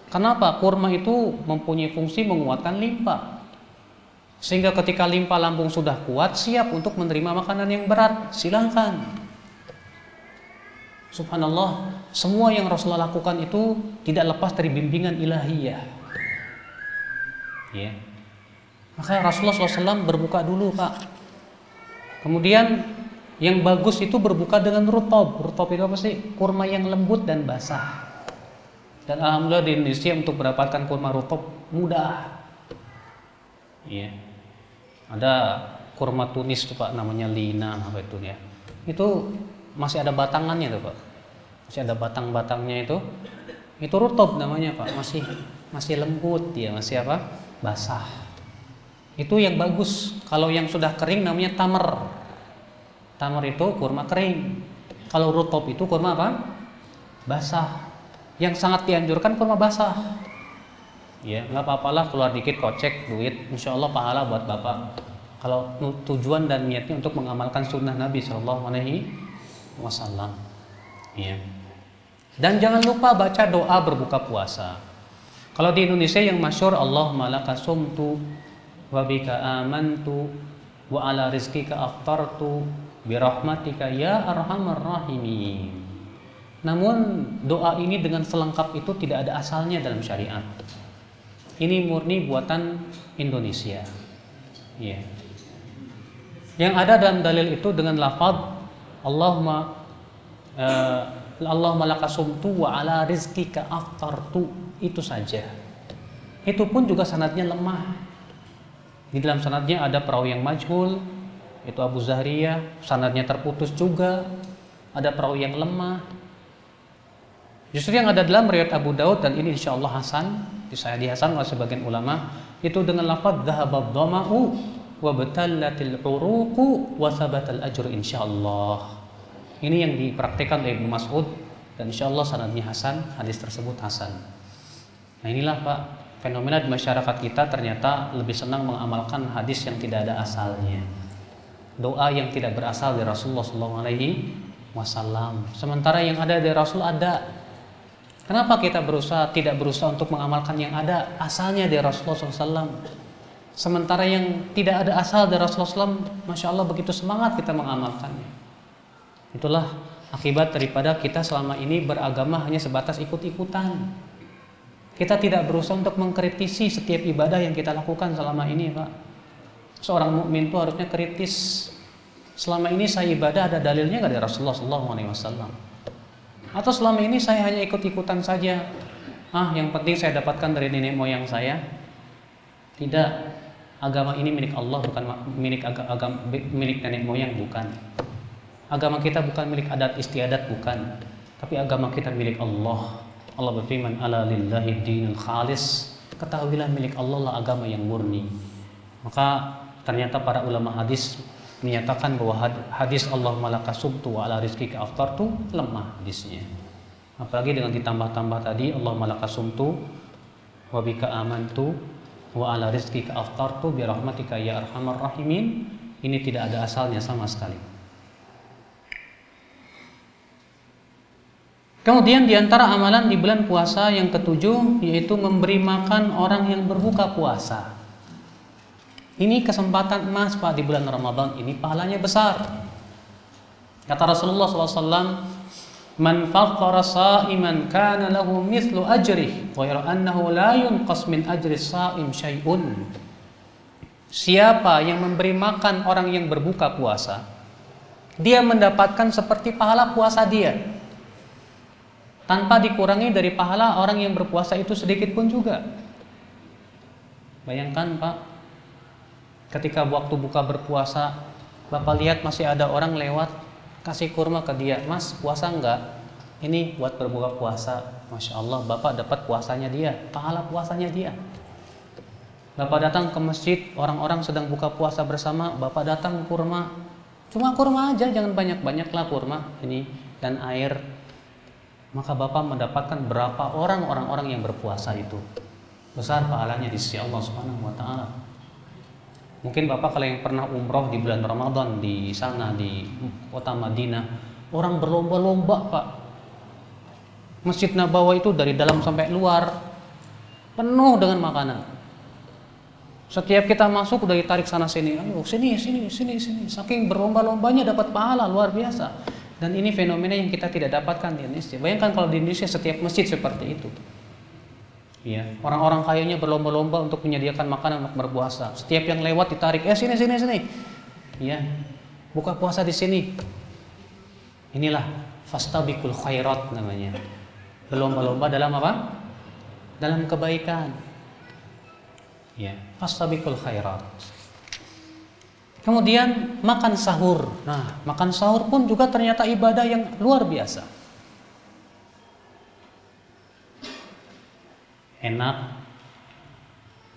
Kenapa? Kurma itu mempunyai fungsi menguatkan limpa. Sehingga ketika limpa lambung sudah kuat, siap untuk menerima makanan yang berat, silakan. Subhanallah, semua yang Rasulullah lakukan itu tidak lepas dari bimbingan ilahiyah. Ya. Maka Rasulullah SAW berbuka dulu Pak. Kemudian yang bagus itu berbuka dengan rutob. Rutob itu apa sih? Kurma yang lembut dan basah. Dan alhamdulillah di Indonesia untuk mendapatkan kurma rutob mudah. Ya. Ada kurma Tunis tuh Pak, namanya Lina apa itu ya. Itu masih ada batangannya tuh Pak. Masih ada batang-batangnya itu. Itu rutob namanya Pak, masih lembut dia, masih apa? Basah. Itu yang bagus. Kalau yang sudah kering namanya tamar. Tamar itu kurma kering. Kalau rutob itu kurma apa? Basah. Yang sangat dianjurkan kurma basah. Ya, nggak apa-apalah keluar dikit kocek duit, insya Allah pahala buat Bapak. Kalau tujuan dan niatnya untuk mengamalkan sunnah Nabi SAW. Ya. Dan jangan lupa baca doa berbuka puasa. Kalau di Indonesia yang masyhur Allahumma laka sumtu wa bika amantu wa ala rizqika aftartu bi rahmatika ya arhamar rahimin. Namun doa ini dengan selengkap itu tidak ada asalnya dalam syariat. Ini murni buatan Indonesia. Ya. Yang ada dalam dalil itu dengan lafaz Allahumma laka sumtu wa ala rizqika aftartu, itu saja. itu pun juga sanadnya lemah. Di dalam sanadnya ada perawi yang majhul, itu Abu Zahriyah, sanadnya terputus juga. Ada perawi yang lemah. Justru yang ada dalam riwayat Abu Daud, dan ini insya Allah hasan, dihasan oleh sebagian ulama, itu dengan lafaz dhahabad dhama'u wa batallatil uruqu wa thabatal ajru insyaallah. Ini yang dipraktikkan oleh Ibnu Mas'ud, dan insyaallah sanadnya hasan, hadis tersebut hasan. Nah inilah Pak, fenomena di masyarakat kita ternyata lebih senang mengamalkan hadis yang tidak ada asalnya, doa yang tidak berasal dari Rasulullah SAW. Sementara yang ada dari Rasul ada. Kenapa kita tidak berusaha untuk mengamalkan yang ada asalnya dari Rasulullah SAW? Sementara yang tidak ada asal dari Rasulullah SAW, Masya Allah begitu semangat kita mengamalkannya. Itulah akibat daripada kita selama ini beragama hanya sebatas ikut-ikutan. Kita tidak berusaha untuk mengkritisi setiap ibadah yang kita lakukan selama ini, Pak. Seorang mukmin itu harusnya kritis. Selama ini saya ibadah ada dalilnya nggak dari Rasulullah SAW? Atau selama ini saya hanya ikut-ikutan saja? Yang penting saya dapatkan dari nenek moyang saya. Tidak, agama ini milik Allah, bukan milik nenek moyang, bukan. Agama kita bukan milik adat istiadat, bukan. Tapi agama kita milik Allah. Allah berfirman, ala lillahi dinul khalis. Ketahuilah milik Allah lah agama yang murni. Maka ternyata para ulama hadis menyatakan bahwa hadis Allahumma laka sumtu wa ala rizqika aftartu lemah hadisnya. Apalagi dengan ditambah-tambah tadi Allahumma laka sumtu wa bika amantu wa ala rizqika aftartu bi rahmatika ya arhamar rahimin. Ini tidak ada asalnya sama sekali. Kemudian diantara amalan di bulan puasa yang ketujuh yaitu memberi makan orang yang berbuka puasa. Ini kesempatan emas Pak di bulan Ramadan ini, pahalanya besar. Kata Rasulullah SAW, man fattara sa'iman kana lahu mithlu ajrih wa yara annahu la yunqas min ajri sha'im syai'un. Siapa yang memberi makan orang yang berbuka puasa, dia mendapatkan seperti pahala puasa dia, tanpa dikurangi dari pahala orang yang berpuasa itu sedikit pun juga. Bayangkan Pak, ketika waktu buka berpuasa, Bapak lihat masih ada orang lewat, kasih kurma ke dia, Mas puasa enggak? Ini buat berbuka puasa. Masya Allah, Bapak dapat puasanya dia, pahala puasanya dia. Bapak datang ke masjid, orang-orang sedang buka puasa bersama, Bapak datang kurma, cuma kurma aja, jangan banyak-banyak lah kurma ini dan air. Maka Bapak mendapatkan berapa orang-orang yang berpuasa itu. Besar pahalanya di sisi Allah Subhanahu wa taala. Mungkin Bapak kalau yang pernah umroh di bulan Ramadan di sana di kota Madinah, orang berlomba-lomba Pak. Masjid Nabawi itu dari dalam sampai luar penuh dengan makanan. Setiap kita masuk udah ditarik sana sini, ayo sini. Saking berlomba-lombanya dapat pahala luar biasa. Dan ini fenomena yang kita tidak dapatkan di Indonesia. Bayangkan kalau di Indonesia setiap masjid seperti itu. Ya, orang-orang kayanya berlomba-lomba untuk menyediakan makanan untuk berpuasa. Setiap yang lewat ditarik, sini. Ya, buka puasa di sini. Inilah fastabiqul khairat namanya. Berlomba-lomba dalam apa? Dalam kebaikan. Ya, fastabiqul khairat. Kemudian makan sahur. Nah, makan sahur pun juga ternyata ibadah yang luar biasa. Enak,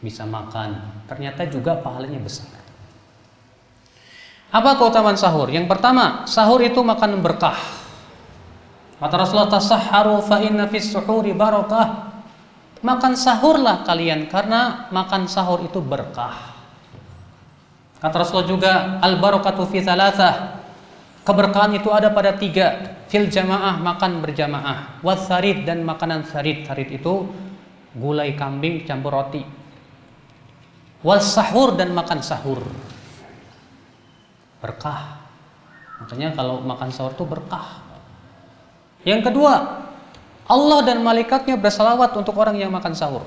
bisa makan, ternyata juga pahalanya besar. Apa keutamaan sahur? Yang pertama, sahur itu makan berkah. Kata Rasulullah, tasahharu fa inna fis suhuri barakah. Makan sahurlah kalian karena makan sahur itu berkah. Kata Rasulullah juga, al-barakatu fi thalathah. Keberkahan itu ada pada 3. Fil jamaah, makan berjamaah. Wasarid, dan makanan sarid. Sarid itu gulai kambing campur roti. Was sahur, dan makan sahur. Berkah. Makanya kalau makan sahur itu berkah. Yang kedua, Allah dan malaikatnya bersalawat untuk orang yang makan sahur.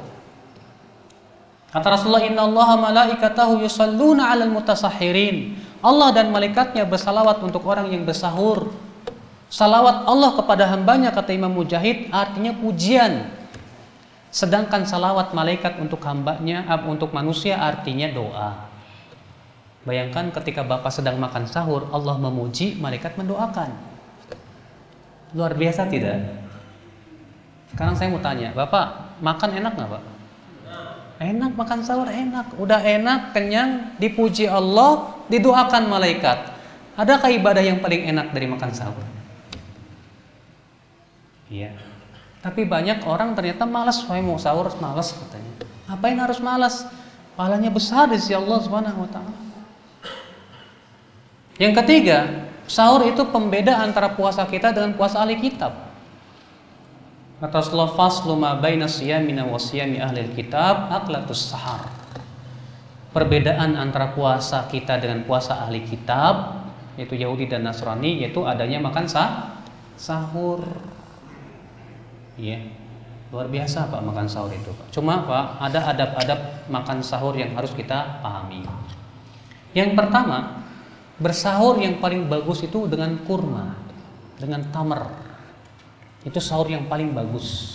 Kata Rasulullah, innallaha malaikatahu yusalluna 'alal mutasahhirin. Allah dan malaikatnya bersalawat untuk orang yang bersahur. Salawat Allah kepada hambanya, kata Imam Mujahid, artinya pujian. Sedangkan salawat malaikat untuk hambanya, untuk manusia artinya doa. Bayangkan ketika Bapak sedang makan sahur, Allah memuji, malaikat mendoakan. Luar biasa tidak? Sekarang saya mau tanya, Bapak makan enak nggak Pak? Enak, makan sahur enak. Udah enak, kenyang, dipuji Allah, didoakan malaikat. Adakah ibadah yang paling enak dari makan sahur? Iya. Tapi banyak orang ternyata malas, saya mau sahur malas katanya. Apain harus malas? Pahalanya besar di sisi Allah Subhanahu wa taala. Yang ketiga, sahur itu pembeda antara puasa kita dengan puasa ahli kitab. Kata Rasulullah, faslu ma baina siyamina wa siyami ahli kitab aklatus sahar. Perbedaan antara puasa kita dengan puasa ahli kitab, yaitu Yahudi dan Nasrani, yaitu adanya makan sahur. Iya, luar biasa Pak makan sahur itu Pak. Cuma Pak, ada adab-adab makan sahur yang harus kita pahami. Yang pertama, bersahur yang paling bagus itu dengan kurma, dengan tamar. Itu sahur yang paling bagus.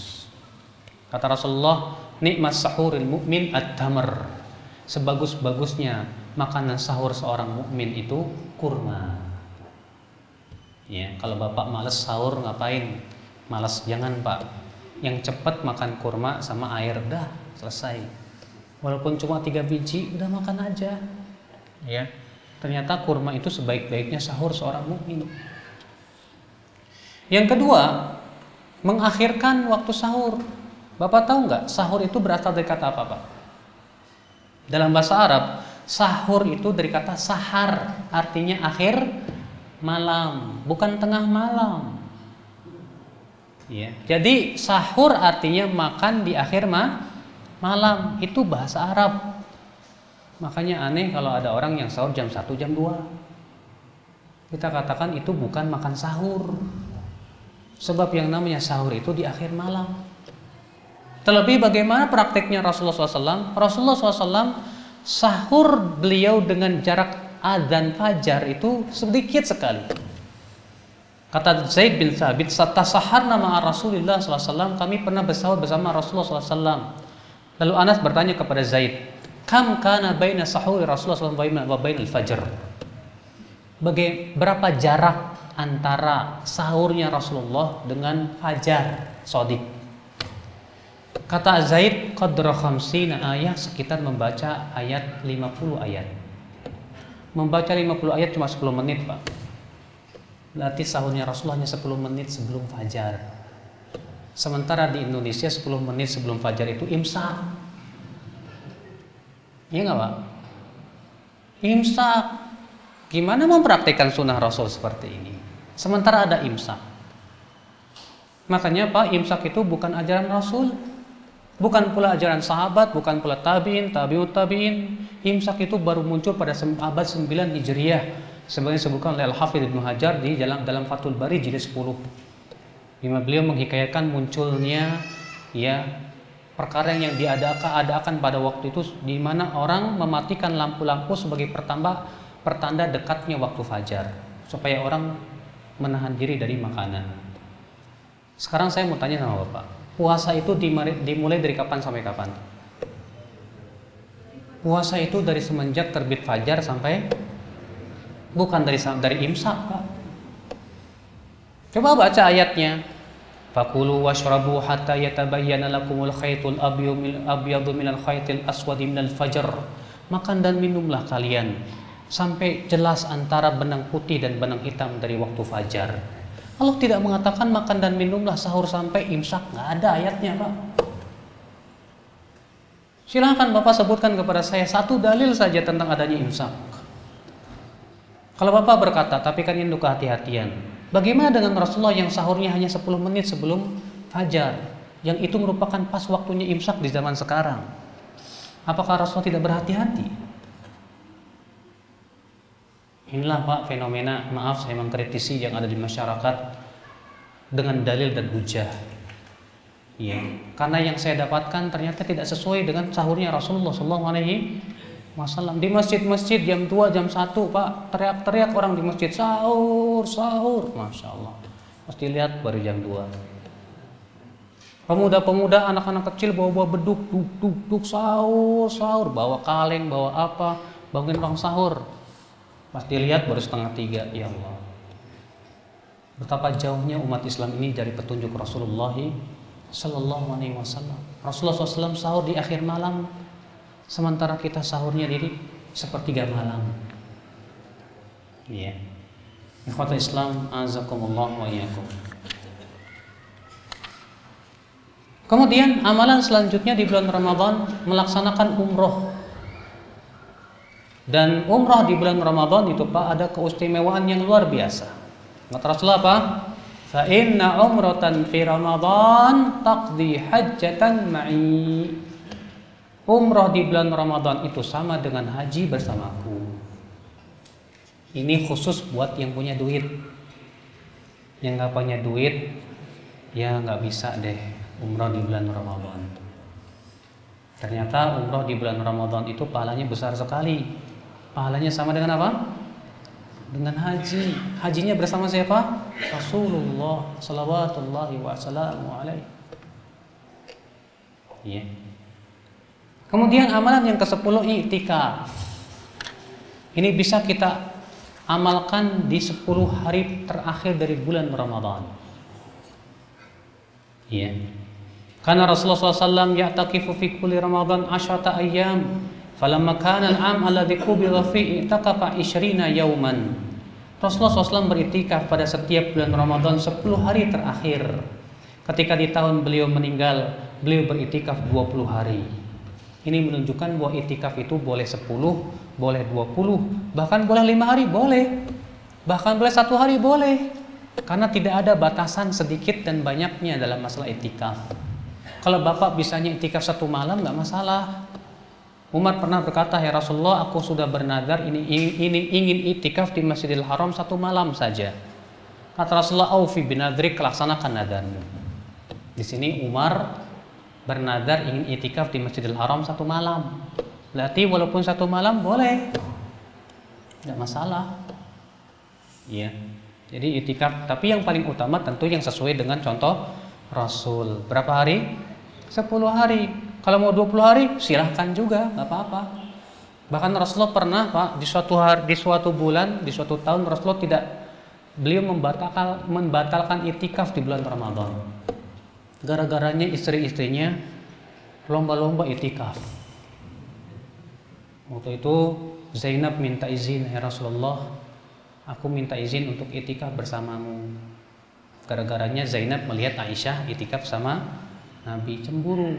Kata Rasulullah, nikmat sahuril mukmin at-tamar. Sebagus-bagusnya makanan sahur seorang mukmin itu kurma. Ya, kalau Bapak malas sahur ngapain? Malas, jangan Pak. Yang cepat makan kurma sama air, dah selesai. Walaupun cuma 3 biji, udah makan aja. Ya, ternyata kurma itu sebaik-baiknya sahur seorang mukmin. Yang kedua, mengakhirkan waktu sahur. Bapak tahu nggak? Sahur itu berasal dari kata apa Pak? Dalam bahasa Arab, sahur itu dari kata sahar, artinya akhir malam, bukan tengah malam. Ya. Jadi sahur artinya makan di akhir malam, itu bahasa Arab. Makanya aneh kalau ada orang yang sahur jam 1, jam 2. Kita katakan itu bukan makan sahur. Sebab yang namanya sahur itu di akhir malam. Terlebih bagaimana prakteknya Rasulullah SAW? Rasulullah SAW sahur beliau dengan jarak azan fajar itu sedikit sekali. Kata Zaid bin Thabit, "Tasaharna ma'a Rasulillah SAW." Kami pernah bersahur bersama Rasulullah SAW. Lalu Anas bertanya kepada Zaid, "Kam kana baina sahuri Rasulullah SAW wa bainal fajr?" Berapa jarak antara sahurnya Rasulullah dengan fajar shadiq? Kata Zaid, qadra 50 ayat, sekitar membaca ayat 50 ayat. Membaca 50 ayat cuma 10 menit Pak. Berarti sahurnya Rasulullah hanya 10 menit sebelum fajar. Sementara di Indonesia 10 menit sebelum fajar itu imsak. Iya nggak Pak? Imsak. Gimana mempraktikkan sunnah Rasul seperti ini? Sementara ada imsak. Makanya Pak, imsak itu bukan ajaran Rasul, bukan pula ajaran sahabat, bukan pula tabi'in, tabi'ut tabi'in. Imsak itu baru muncul pada abad 9 Hijriah. Sebagai disebutkan oleh Al-Hafidz Ibnu Hajar di dalam Fathul Bari jilid 10. Di mana beliau menghikayatkan munculnya perkara yang diadakan pada waktu itu, di mana orang mematikan lampu-lampu sebagai pertanda dekatnya waktu fajar, supaya orang menahan diri dari makanan. Sekarang saya mau tanya sama Bapak, puasa itu dimulai dari kapan sampai kapan? Puasa itu dari semenjak terbit fajar sampai, bukan dari imsak Pak. Coba baca ayatnya. Fakulu washrabu hatta yatabayyana lakumul khaytul abyadu minal khaytil aswadi minal fajr. Makan dan minumlah kalian sampai jelas antara benang putih dan benang hitam dari waktu fajar. Allah tidak mengatakan makan dan minumlah sahur sampai imsak, nggak ada ayatnya Pak. Silahkan Bapak sebutkan kepada saya satu dalil saja tentang adanya imsak. Kalau Bapak berkata, tapi kan ini untuk kehati-hatian. Bagaimana dengan Rasulullah yang sahurnya hanya 10 menit sebelum fajar, yang itu merupakan pas waktunya imsak di zaman sekarang? Apakah Rasulullah tidak berhati-hati? Inilah Pak fenomena, maaf saya mengkritisi yang ada di masyarakat dengan dalil dan hujah. Ya, karena yang saya dapatkan ternyata tidak sesuai dengan sahurnya Rasulullah SAW. Di masjid-masjid jam 2, jam 1 Pak, teriak-teriak orang di masjid, sahur, sahur. Masya Allah. Pasti lihat baru jam 2. Pemuda-pemuda, anak-anak kecil bawa-bawa beduk, duk, sahur, bawa kaleng, bawa apa, bangunin orang sahur. Pas dilihat baru 2:30, ya Allah. Betapa jauhnya umat Islam ini dari petunjuk Rasulullah Sallallahu Alaihi Wasallam. Rasulullah SAW sahur di akhir malam, sementara kita sahurnya di sepertiga malam. Iya. Ikhwatul Islam, azakumullah wa iyyakum. Kemudian amalan selanjutnya di bulan Ramadan melaksanakan umroh. Dan umroh di bulan Ramadan itu Pak ada keistimewaan yang luar biasa. Kata Rasulullah apa? Fa inna umratan fi Ramadan taqdi hajjatan ma'i. Umroh di bulan Ramadan itu sama dengan haji bersamaku. Ini khusus buat yang punya duit. Yang nggak punya duit, ya nggak bisa deh umroh di bulan Ramadan. Ternyata umroh di bulan Ramadan itu pahalanya besar sekali. Pahalanya sama dengan apa? Dengan haji. Hajinya bersama siapa? Rasulullah sallallahu wasallam alaihi. Iya. Kemudian amalan yang ke-10 i'tikaf. Ini bisa kita amalkan di 10 hari terakhir dari bulan Ramadan. Iya. Karena Rasulullah SAW ya'takifu fi kulli Ramadan 10 ayyam. Falamma kana al-'am alladhi qubida fihi i'takafa 20 yawman. Rasulullah SAW beritikaf pada setiap bulan Ramadan 10 hari terakhir. Ketika di tahun beliau meninggal, beliau beritikaf 20 hari. Ini menunjukkan bahwa itikaf itu boleh 10, boleh 20, bahkan boleh 5 hari boleh. Bahkan boleh 1 hari boleh. Karena tidak ada batasan sedikit dan banyaknya dalam masalah itikaf. Kalau Bapak bisanya itikaf 1 malam nggak masalah. Umar pernah berkata, ya Rasulullah, aku sudah bernadar ini ingin itikaf di Masjidil Haram 1 malam saja. Kata Rasulullah, aufi binadrik, laksanakan nadarmu. Di sini Umar bernadar ingin itikaf di Masjidil Haram 1 malam. Berarti walaupun 1 malam boleh, nggak masalah. Iya. Jadi itikaf, tapi yang paling utama tentu yang sesuai dengan contoh Rasul. Berapa hari? 10 hari. Kalau mau 20 hari silahkan juga, nggak apa-apa. Bahkan Rasulullah pernah Pak di suatu hari, di suatu bulan, di suatu tahun Rasulullah beliau membatalkan itikaf di bulan Ramadan. Gara-garanya istri-istrinya lomba-lomba itikaf. Waktu itu Zainab minta izin, ya Rasulullah, aku minta izin untuk itikaf bersamamu. Gara-garanya Zainab melihat Aisyah itikaf sama Nabi, cemburu.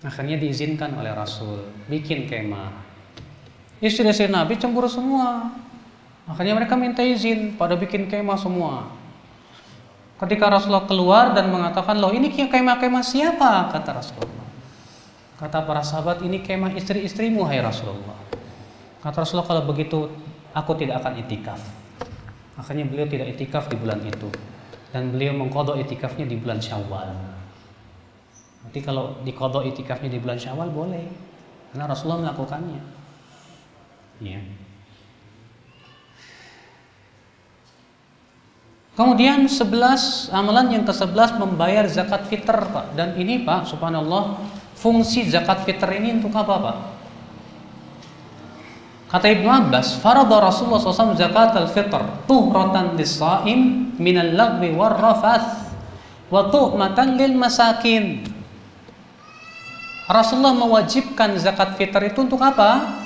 Akhirnya diizinkan oleh Rasul, bikin kemah. Istri-istri Nabi cemburu semua. Akhirnya mereka minta izin, pada bikin kemah semua. Ketika Rasulullah keluar dan mengatakan, loh ini kemah-kemah siapa? Kata Rasulullah. Kata para sahabat, ini kemah istri-istrimu, hai Rasulullah. Kata Rasulullah, kalau begitu aku tidak akan itikaf. Akhirnya beliau tidak itikaf di bulan itu. Dan beliau mengqadha itikafnya di bulan Syawal. Nanti kalau diqadha itikafnya di bulan Syawal boleh, karena Rasulullah melakukannya. Ya. Kemudian amalan yang ke-11 membayar zakat fitr, Pak. Dan ini Pak, subhanallah, fungsi zakat fitr ini untuk apa, Pak? Kata Ibnu Abbas, farada Rasulullah SAW zakat al-fitr tuhratan lis-shaim minal lagwi war-rafath wa tu'matan lil masakin. Rasulullah mewajibkan zakat fitr itu untuk apa?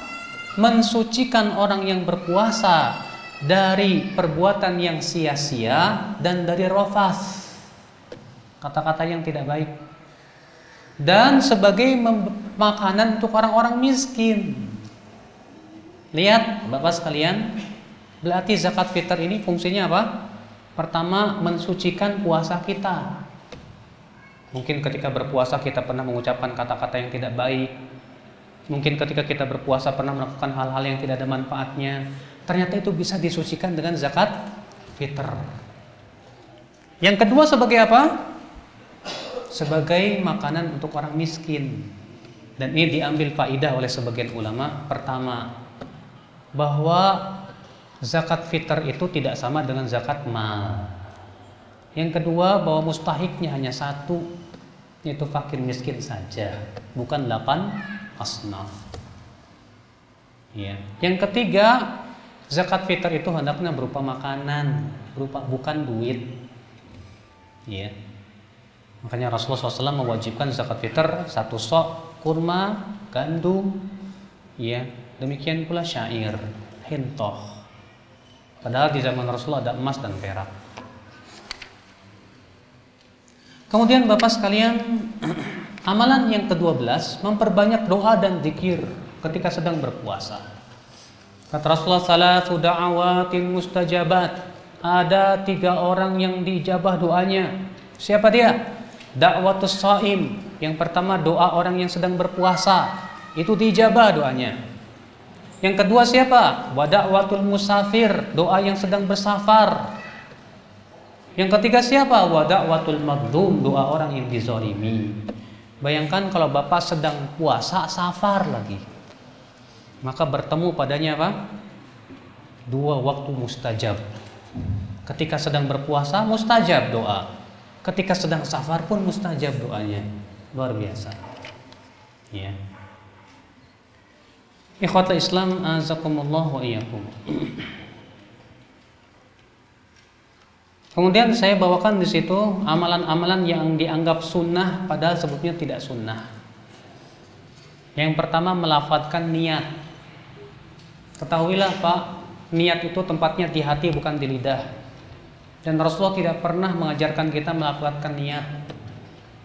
Mensucikan orang yang berpuasa dari perbuatan yang sia-sia dan dari rafas, kata-kata yang tidak baik, dan sebagai makanan untuk orang-orang miskin. Lihat Bapak sekalian, berarti zakat fitr ini fungsinya apa? Pertama, mensucikan puasa kita. Mungkin ketika berpuasa kita pernah mengucapkan kata-kata yang tidak baik. Mungkin ketika kita berpuasa pernah melakukan hal-hal yang tidak ada manfaatnya. Ternyata itu bisa disucikan dengan zakat fitr. Yang kedua sebagai apa? Sebagai makanan untuk orang miskin. Dan ini diambil faidah oleh sebagian ulama. Pertama, bahwa zakat fitr itu tidak sama dengan zakat mal. Yang kedua, bahwa mustahiknya hanya satu, yaitu fakir miskin saja, bukan 8 asnaf. Ya. Yang ketiga, zakat fitr itu hendaknya berupa makanan, bukan duit. Ya. Makanya Rasulullah SAW mewajibkan zakat fitr 1 sok kurma, gandum, ya. Demikian pula syair, hintoh. Padahal di zaman Rasulullah ada emas dan perak. Kemudian Bapak sekalian, amalan yang ke-12, memperbanyak doa dan zikir ketika sedang berpuasa. Kata Rasulullah, salatu da'awatin mustajabat. Ada 3 orang yang diijabah doanya. Siapa dia? Da'watus shaim. Yang pertama, doa orang yang sedang berpuasa, itu diijabah doanya. Yang kedua siapa? Wa da'watul musafir, doa yang sedang bersafar. Yang ketiga siapa? Wa da'watul maghdum, doa orang yang dizalimi. Bayangkan kalau Bapak sedang puasa, safar lagi, maka bertemu padanya apa? 2 waktu mustajab. Ketika sedang berpuasa mustajab doa, ketika sedang safar pun mustajab doanya. Luar biasa. Ya. Ikhwatul Islam, azakumullah wa iyyakum. Kemudian saya bawakan di situ amalan-amalan yang dianggap sunnah padahal sebetulnya tidak sunnah. Yang pertama, melafadzkan niat. Ketahuilah Pak, niat itu tempatnya di hati bukan di lidah. Dan Rasulullah tidak pernah mengajarkan kita melafadzkan niat.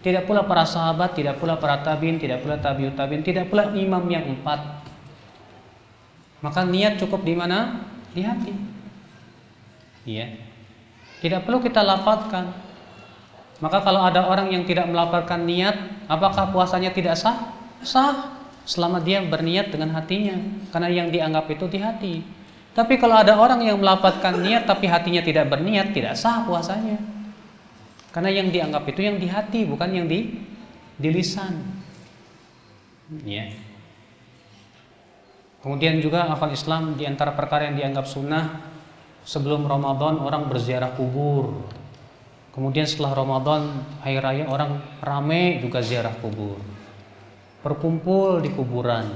Tidak pula para sahabat, tidak pula para tabiin, tidak pula tabiut tabiin, tidak pula imam yang 4. Maka niat cukup di mana? Di hati. Iya. Tidak perlu kita lafadzkan. Maka kalau ada orang yang tidak melafadzkan niat, apakah puasanya tidak sah? Sah, selama dia berniat dengan hatinya, karena yang dianggap itu di hati. Tapi kalau ada orang yang melafadzkan niat tapi hatinya tidak berniat, tidak sah puasanya. Karena yang dianggap itu yang di hati, bukan yang di lisan. Ya. Kemudian juga akal Islam, di antara perkara yang dianggap sunnah, sebelum Ramadan orang berziarah kubur. Kemudian setelah Ramadan, hari raya, orang ramai juga ziarah kubur, berkumpul di kuburan.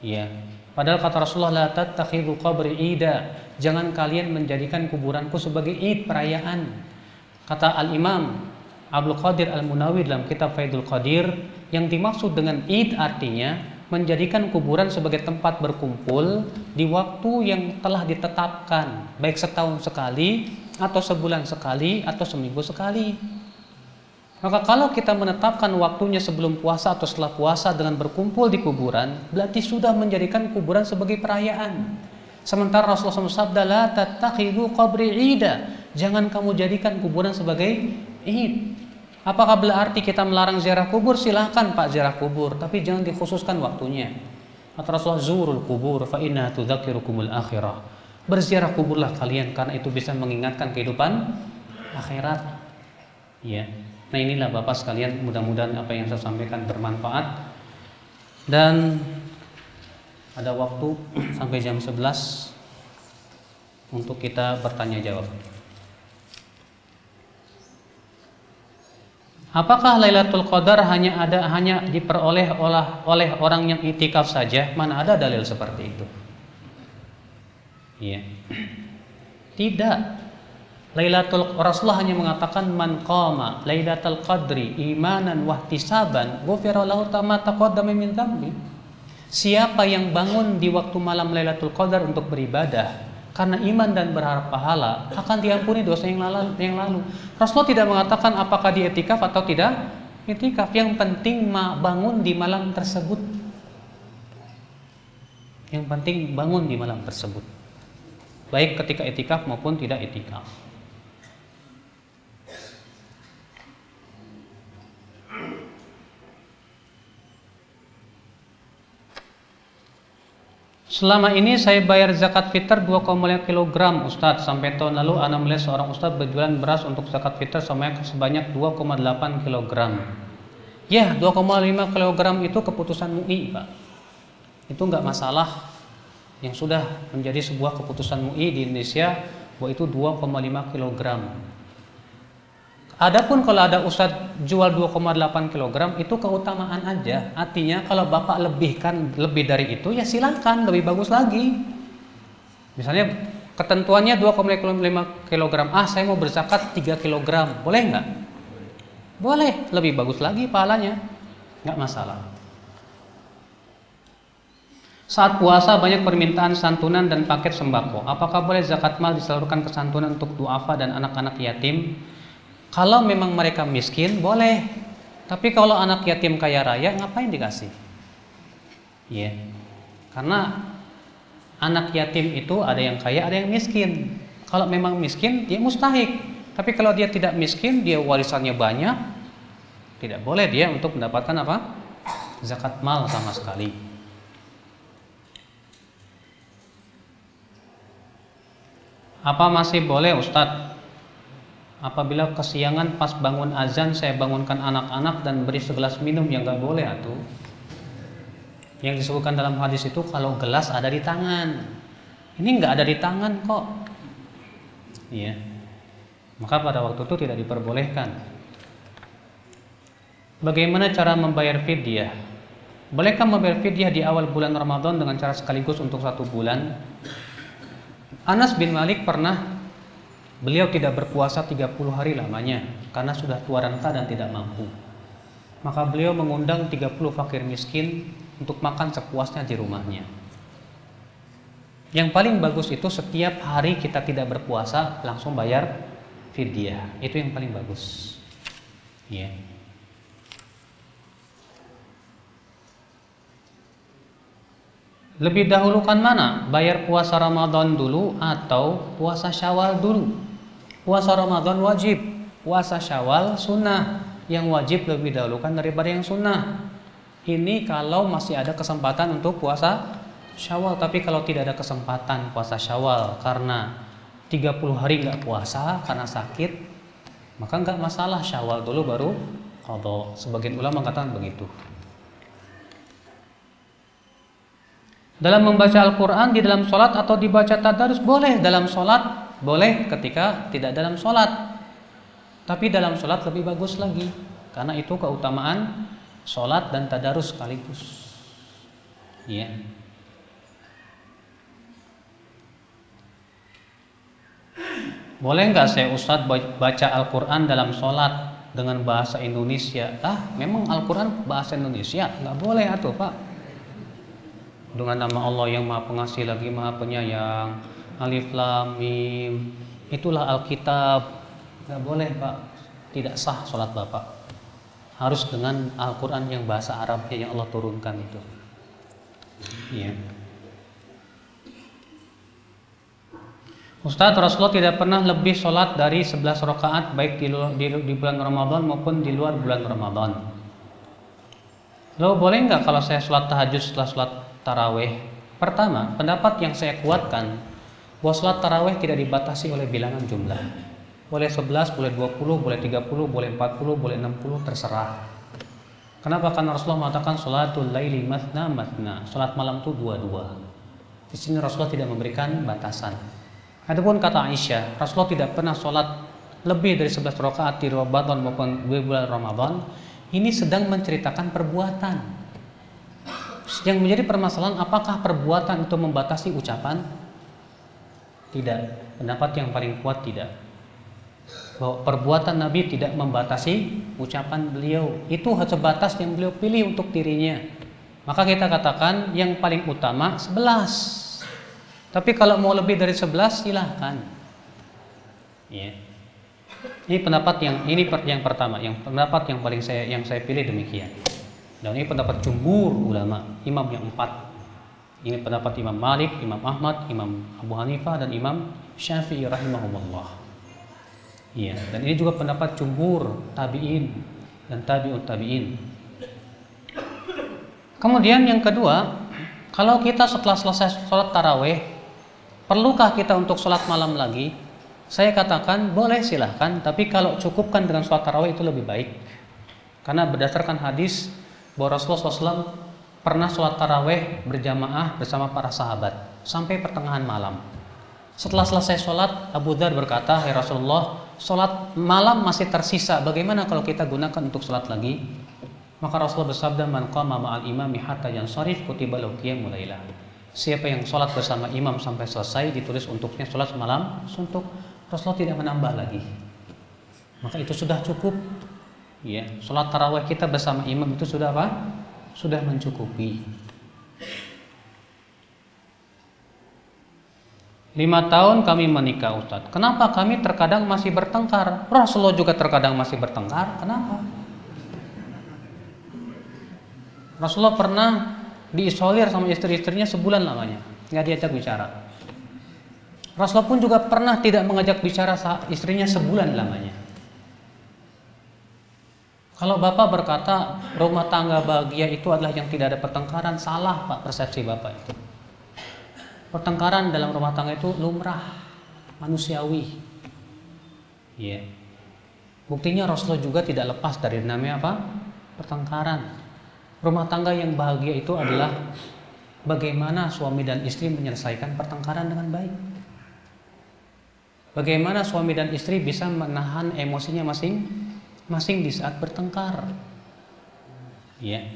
Ya. Padahal kata Rasulullah, la tattakhidhu qabri ida, jangan kalian menjadikan kuburanku sebagai id, perayaan. Kata Al-Imam Abdul Qadir Al-Munawi dalam kitab Faidul Qadir, yang dimaksud dengan id artinya menjadikan kuburan sebagai tempat berkumpul di waktu yang telah ditetapkan, baik setahun sekali, atau sebulan sekali, atau seminggu sekali. Maka kalau kita menetapkan waktunya sebelum puasa atau setelah puasa dengan berkumpul di kuburan, berarti sudah menjadikan kuburan sebagai perayaan. Sementara Rasulullah SAW sabda, la tattakhidhu qabri ida, jangan kamu jadikan kuburan sebagai id. Apakah berarti kita melarang ziarah kubur? Silahkan Pak ziarah kubur, tapi jangan dikhususkan waktunya. Kata Rasulullah, zurul kubur fa inna tudzakirukumul akhirah. Berziarah kuburlah kalian karena itu bisa mengingatkan kehidupan akhirat. Ya. Nah, inilah Bapak sekalian, mudah-mudahan apa yang saya sampaikan bermanfaat. Dan ada waktu sampai jam 11 untuk kita bertanya jawab. Apakah Lailatul Qadar hanya diperoleh oleh orang yang itikaf saja? Mana ada dalil seperti itu? Iya. Tidak. Rasulullah hanya mengatakan man qama Lailatul Qadri imanan wa ihtisaban ghufira lahu ma taqaddama min dzambi. Siapa yang bangun di waktu malam Lailatul Qadar untuk beribadah karena iman dan berharap pahala, akan diampuni dosa yang lalu. Rasulullah tidak mengatakan apakah dia itikaf atau tidak itikaf. Yang penting bangun di malam tersebut. Yang penting bangun di malam tersebut, baik ketika itikaf maupun tidak itikaf. Selama ini saya bayar zakat fitr 2,5 kg Ustadz. Sampai tahun lalu ana melihat seorang Ustadz berjualan beras untuk zakat fitr sebanyak 2,8 kg. Ya, 2,5 kg itu keputusan MUI Pak. Itu enggak masalah. Yang sudah menjadi sebuah keputusan MUI di Indonesia bahwa itu 2,5 kg. Adapun kalau ada ustadz jual 2,8 kg itu keutamaan aja. Artinya kalau bapak lebih dari itu ya silakan, lebih bagus lagi. Misalnya ketentuannya 2,5 kg. Saya mau berzakat 3 kg. Boleh nggak? Boleh, lebih bagus lagi pahalanya. Nggak masalah. Saat puasa banyak permintaan santunan dan paket sembako. Apakah boleh zakat mal disalurkan ke santunan untuk duafa dan anak-anak yatim? Kalau memang mereka miskin, boleh. Tapi kalau anak yatim kaya raya, ngapain dikasih? Ya, karena anak yatim itu ada yang kaya, ada yang miskin. Kalau memang miskin, dia mustahik. Tapi kalau dia tidak miskin, dia warisannya banyak, tidak boleh dia untuk mendapatkan apa? Zakat mal sama sekali. Apa masih boleh Ustadz? Apabila kesiangan pas bangun azan saya bangunkan anak-anak dan beri segelas minum, yang nggak boleh atuh. Yang disebutkan dalam hadis itu kalau gelas ada di tangan. Ini nggak ada di tangan kok. Iya. Maka pada waktu itu tidak diperbolehkan. Bagaimana cara membayar fidyah? Bolehkah membayar fidyah di awal bulan Ramadan dengan cara sekaligus untuk 1 bulan? Anas bin Malik beliau tidak berpuasa 30 hari lamanya karena sudah tua renta dan tidak mampu. Maka beliau mengundang 30 fakir miskin untuk makan sepuasnya di rumahnya. Yang paling bagus itu setiap hari kita tidak berpuasa langsung bayar fidyah. Itu yang paling bagus. Ya. Lebih dahulukan mana? Bayar puasa Ramadan dulu atau puasa Syawal dulu? Puasa Ramadan wajib, puasa Syawal sunnah. Yang wajib lebih dahulukan daripada yang sunnah. Ini kalau masih ada kesempatan untuk puasa Syawal. Tapi kalau tidak ada kesempatan puasa Syawal karena 30 hari nggak puasa karena sakit, maka nggak masalah, Syawal dulu baru qadha. Sebagian ulama mengatakan begitu. Dalam membaca Al-Quran di dalam sholat atau dibaca tadarus boleh. Dalam sholat boleh ketika tidak dalam sholat. Tapi dalam sholat lebih bagus lagi, karena itu keutamaan sholat dan tadarus sekaligus. Ya. Boleh nggak saya Ustadz baca Al-Quran dalam sholat dengan bahasa Indonesia? Memang Al-Quran bahasa Indonesia? Nggak boleh atuh Pak. Dengan nama Allah yang Maha Pengasih lagi Maha Penyayang, Alif Lam Mim, itulah Alkitab. Nggak boleh Pak, tidak sah sholat Bapak. Harus dengan Al-Quran yang bahasa Arabnya yang Allah turunkan itu. Iya. Ustadz, Rasulullah tidak pernah lebih sholat dari 11 rakaat baik di bulan Ramadan maupun di luar bulan Ramadan. Lalu boleh nggak kalau saya sholat tahajud setelah sholat taraweh? Pertama, pendapat yang saya kuatkan bahwa sholat taraweh tidak dibatasi oleh bilangan jumlah. Boleh 11, boleh 20, boleh 30, boleh 40, boleh 60, terserah. Kenapa? Karena Rasulullah mengatakan sholatul laili mathna mathna, sholat malam itu dua-dua. Di sini Rasulullah tidak memberikan batasan. Adapun kata Aisyah, Rasulullah tidak pernah sholat lebih dari 11 rakaat di Ramadan maupun di bulan Ramadan. Ini sedang menceritakan perbuatan. Yang menjadi permasalahan, apakah perbuatan itu membatasi ucapan? Tidak. Pendapat yang paling kuat tidak. Bahwa perbuatan Nabi tidak membatasi ucapan beliau. Itu sebatas yang beliau pilih untuk dirinya. Maka kita katakan yang paling utama 11. Tapi kalau mau lebih dari 11 silahkan. Ya. Ini pendapat yang pertama, yang pendapat yang paling saya pilih demikian. Dan ini pendapat jumhur ulama, imam yang 4. Ini pendapat Imam Malik, Imam Ahmad, Imam Abu Hanifah dan Imam Syafi'i rahimahumullah. Iya, dan ini juga pendapat jumhur tabi'in dan tabi'ut tabi'in. Kemudian yang kedua, kalau kita setelah selesai sholat taraweh, perlukah kita untuk sholat malam lagi? Saya katakan boleh, silahkan. Tapi kalau cukupkan dengan sholat taraweh itu lebih baik. Karena berdasarkan hadis bahwa Rasulullah SAW pernah sholat taraweh berjamaah bersama para sahabat sampai pertengahan malam. Setelah selesai sholat, Abu Dzar berkata, "Hai Rasulullah, sholat malam masih tersisa, bagaimana kalau kita gunakan untuk sholat lagi? Maka Rasulullah bersabda, man qama ma'al imami hatta yansharif kutiba lahu qiyamul lailah. Siapa yang sholat bersama imam sampai selesai, ditulis untuknya sholat malam suntuk. Rasulullah tidak menambah lagi. Maka itu sudah cukup. Ya, sholat tarawih kita bersama imam itu sudah apa? Sudah mencukupi. 5 tahun kami menikah, Ustadz. Kenapa kami terkadang masih bertengkar? Rasulullah juga terkadang masih bertengkar. Kenapa? Rasulullah pernah diisolir sama istri-istrinya sebulan lamanya, nggak diajak bicara. Rasulullah pun juga pernah tidak mengajak bicara istrinya sebulan lamanya. Kalau Bapak berkata rumah tangga bahagia itu adalah yang tidak ada pertengkaran, salah Pak persepsi Bapak itu. Pertengkaran dalam rumah tangga itu lumrah, manusiawi. Ya. Buktinya Rasulullah juga tidak lepas dari namanya apa? Pertengkaran. Rumah tangga yang bahagia itu adalah bagaimana suami dan istri menyelesaikan pertengkaran dengan baik. Bagaimana suami dan istri bisa menahan emosinya masing-masing di saat bertengkar. Ya.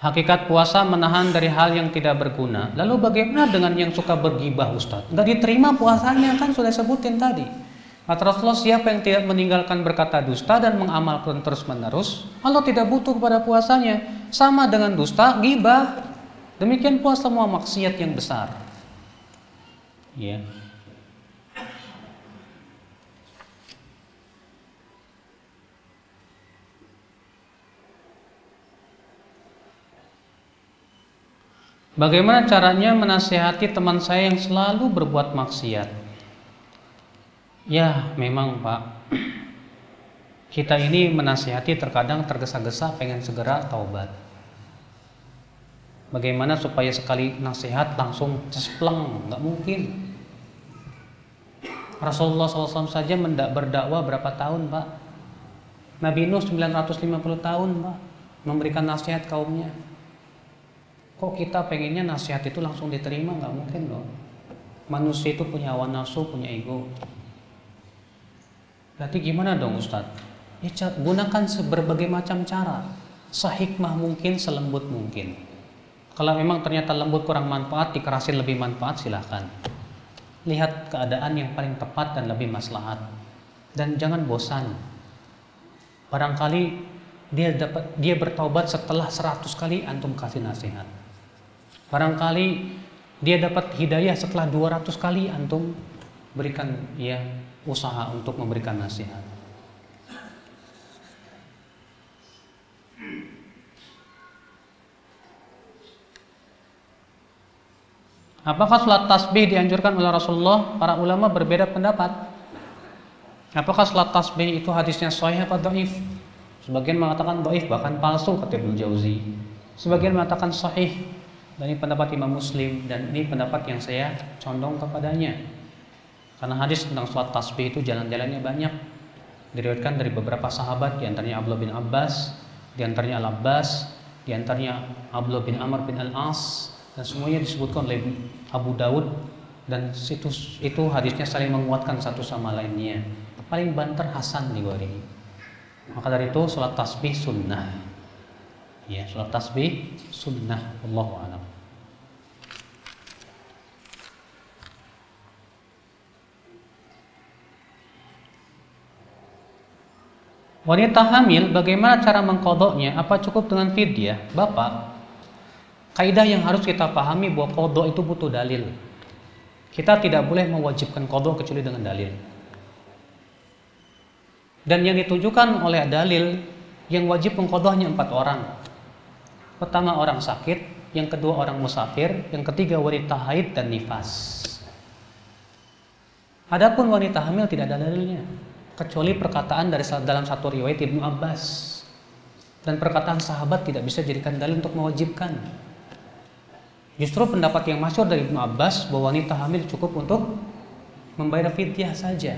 Hakikat puasa menahan dari hal yang tidak berguna. Lalu bagaimana dengan yang suka bergibah, Ustadz? Nggak diterima puasanya, kan sudah sebutin tadi. Kata Rasulullah, siapa yang tidak meninggalkan berkata dusta dan mengamalkan terus-menerus, Allah tidak butuh kepada puasanya. Sama dengan dusta, gibah. Demikian pula semua maksiat yang besar. Ya. Bagaimana caranya menasihati teman saya yang selalu berbuat maksiat? Ya, memang Pak, kita ini menasihati terkadang tergesa-gesa pengen segera taubat. Bagaimana supaya sekali nasihat langsung cespleng? Nggak mungkin. Rasulullah SAW saja berdakwah berapa tahun Pak? Nabi Nuh 950 tahun Pak memberikan nasihat kaumnya. Kok kita pengennya nasihat itu langsung diterima? Nggak mungkin loh. Manusia itu punya hawa nafsu, punya ego. Berarti gimana dong Ustadz? Ya, gunakan berbagai macam cara, sehikmah mungkin, selembut mungkin. Kalau memang ternyata lembut kurang manfaat, dikerasin lebih manfaat, silahkan. Lihat keadaan yang paling tepat dan lebih maslahat. Dan jangan bosan. Barangkali dia bertaubat setelah 100 kali antum kasih nasihat. Barangkali dia dapat hidayah setelah 200 kali antum berikan ya usaha untuk memberikan nasihat. Apakah sholat tasbih dianjurkan oleh Rasulullah? Para ulama berbeda pendapat. Apakah sholat tasbih itu hadisnya sahih atau dhaif? Sebagian mengatakan dhaif, bahkan palsu kata Ibnu Jauzi. Sebagian mengatakan sahih. Dan ini pendapat Imam Muslim, dan ini pendapat yang saya condong kepadanya. Karena hadis tentang sholat tasbih itu jalan-jalannya banyak. Diriwayatkan dari beberapa sahabat, diantaranya Abdullah bin Abbas, diantaranya Al-Abbas, diantaranya Abdullah bin Amr bin Al-As, dan semuanya disebutkan oleh Abu Daud, dan itu hadisnya saling menguatkan satu sama lainnya. Paling banter Hasan di luar ini. Maka dari itu sholat tasbih sunnah. Ya, sholat tasbih sunnah. Wallahu a'lam. Wanita hamil, bagaimana cara mengqadha'nya? Apa cukup dengan fidyah? Bapak, kaidah yang harus kita pahami bahwa qadha' itu butuh dalil. Kita tidak boleh mewajibkan qadha' kecuali dengan dalil. Dan yang ditujukan oleh dalil, yang wajib mengqadha'nya 4 orang. Pertama orang sakit, yang kedua orang musafir, yang ketiga wanita haid dan nifas. Adapun wanita hamil tidak ada dalilnya, kecuali perkataan dalam satu riwayat Ibnu Abbas. Dan perkataan sahabat tidak bisa dijadikan dalil untuk mewajibkan. Justru pendapat yang masyhur dari Ibnu Abbas bahwa wanita hamil cukup untuk membayar fidyah saja.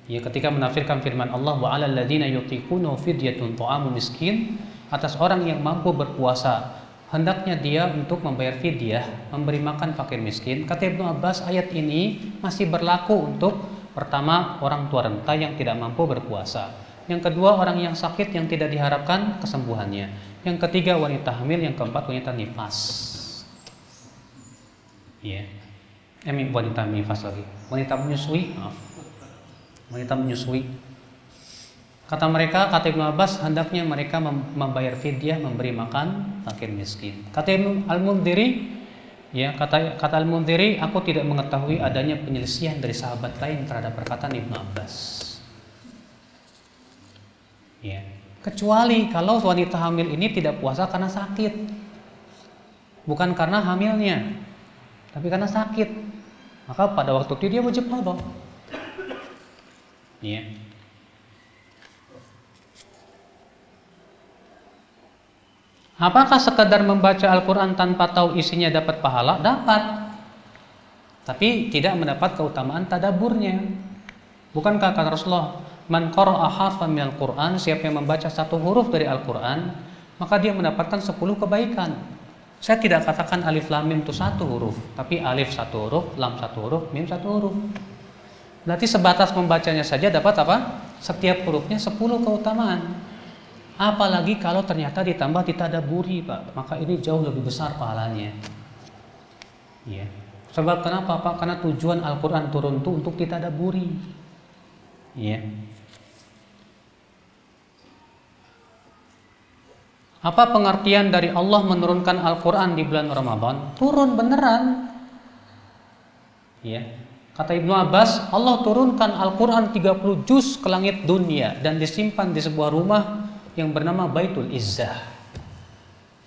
Ya, ketika menafsirkan firman Allah, wa 'alal ladzina yutiquna fidyatun ta'amu miskin, atas orang yang mampu berpuasa hendaknya dia untuk membayar fidyah, memberi makan fakir miskin. Kata Ibnu Abbas, ayat ini masih berlaku untuk pertama orang tua renta yang tidak mampu berpuasa, yang kedua orang yang sakit yang tidak diharapkan kesembuhannya, yang ketiga wanita hamil, yang keempat wanita nifas. Ya, wanita nifas lagi, wanita menyusui, maaf, wanita menyusui. Kata mereka, kata Ibnu Abbas, hendaknya mereka membayar fidyah, memberi makan fakir miskin. Kata Ibnu Al-Mundhiri, ya, kata Al-Mundhiri, aku tidak mengetahui adanya penyelisihan dari sahabat lain terhadap perkataan Ibnu Abbas. Ya, kecuali kalau wanita hamil ini tidak puasa karena sakit, bukan karena hamilnya, tapi karena sakit, maka pada waktu itu dia wajib qadha. Ya. Apakah sekedar membaca Al-Quran tanpa tahu isinya dapat pahala? Dapat, tapi tidak mendapat keutamaan tadaburnya. Bukankah kata Rasulullah, man qara'a harfan minal Qur'an, siapa yang membaca satu huruf dari Al-Quran, maka dia mendapatkan 10 kebaikan. Saya tidak katakan alif lam mim itu satu huruf, tapi alif satu huruf, lam satu huruf, mim satu huruf. Berarti sebatas membacanya saja dapat apa? Setiap hurufnya 10 keutamaan. Apalagi kalau ternyata ditambah ditadaburi, Pak, maka ini jauh lebih besar pahalanya. Ya. Sebab kenapa, Pak? Karena tujuan Al-Quran turun itu untuk ditadaburi. Ya. Apa pengertian dari Allah menurunkan Al-Quran di bulan Ramadan? Turun beneran. Ya. Kata Ibnu Abbas, Allah turunkan Al-Quran 30 juz ke langit dunia dan disimpan di sebuah rumah yang bernama Baitul Izzah.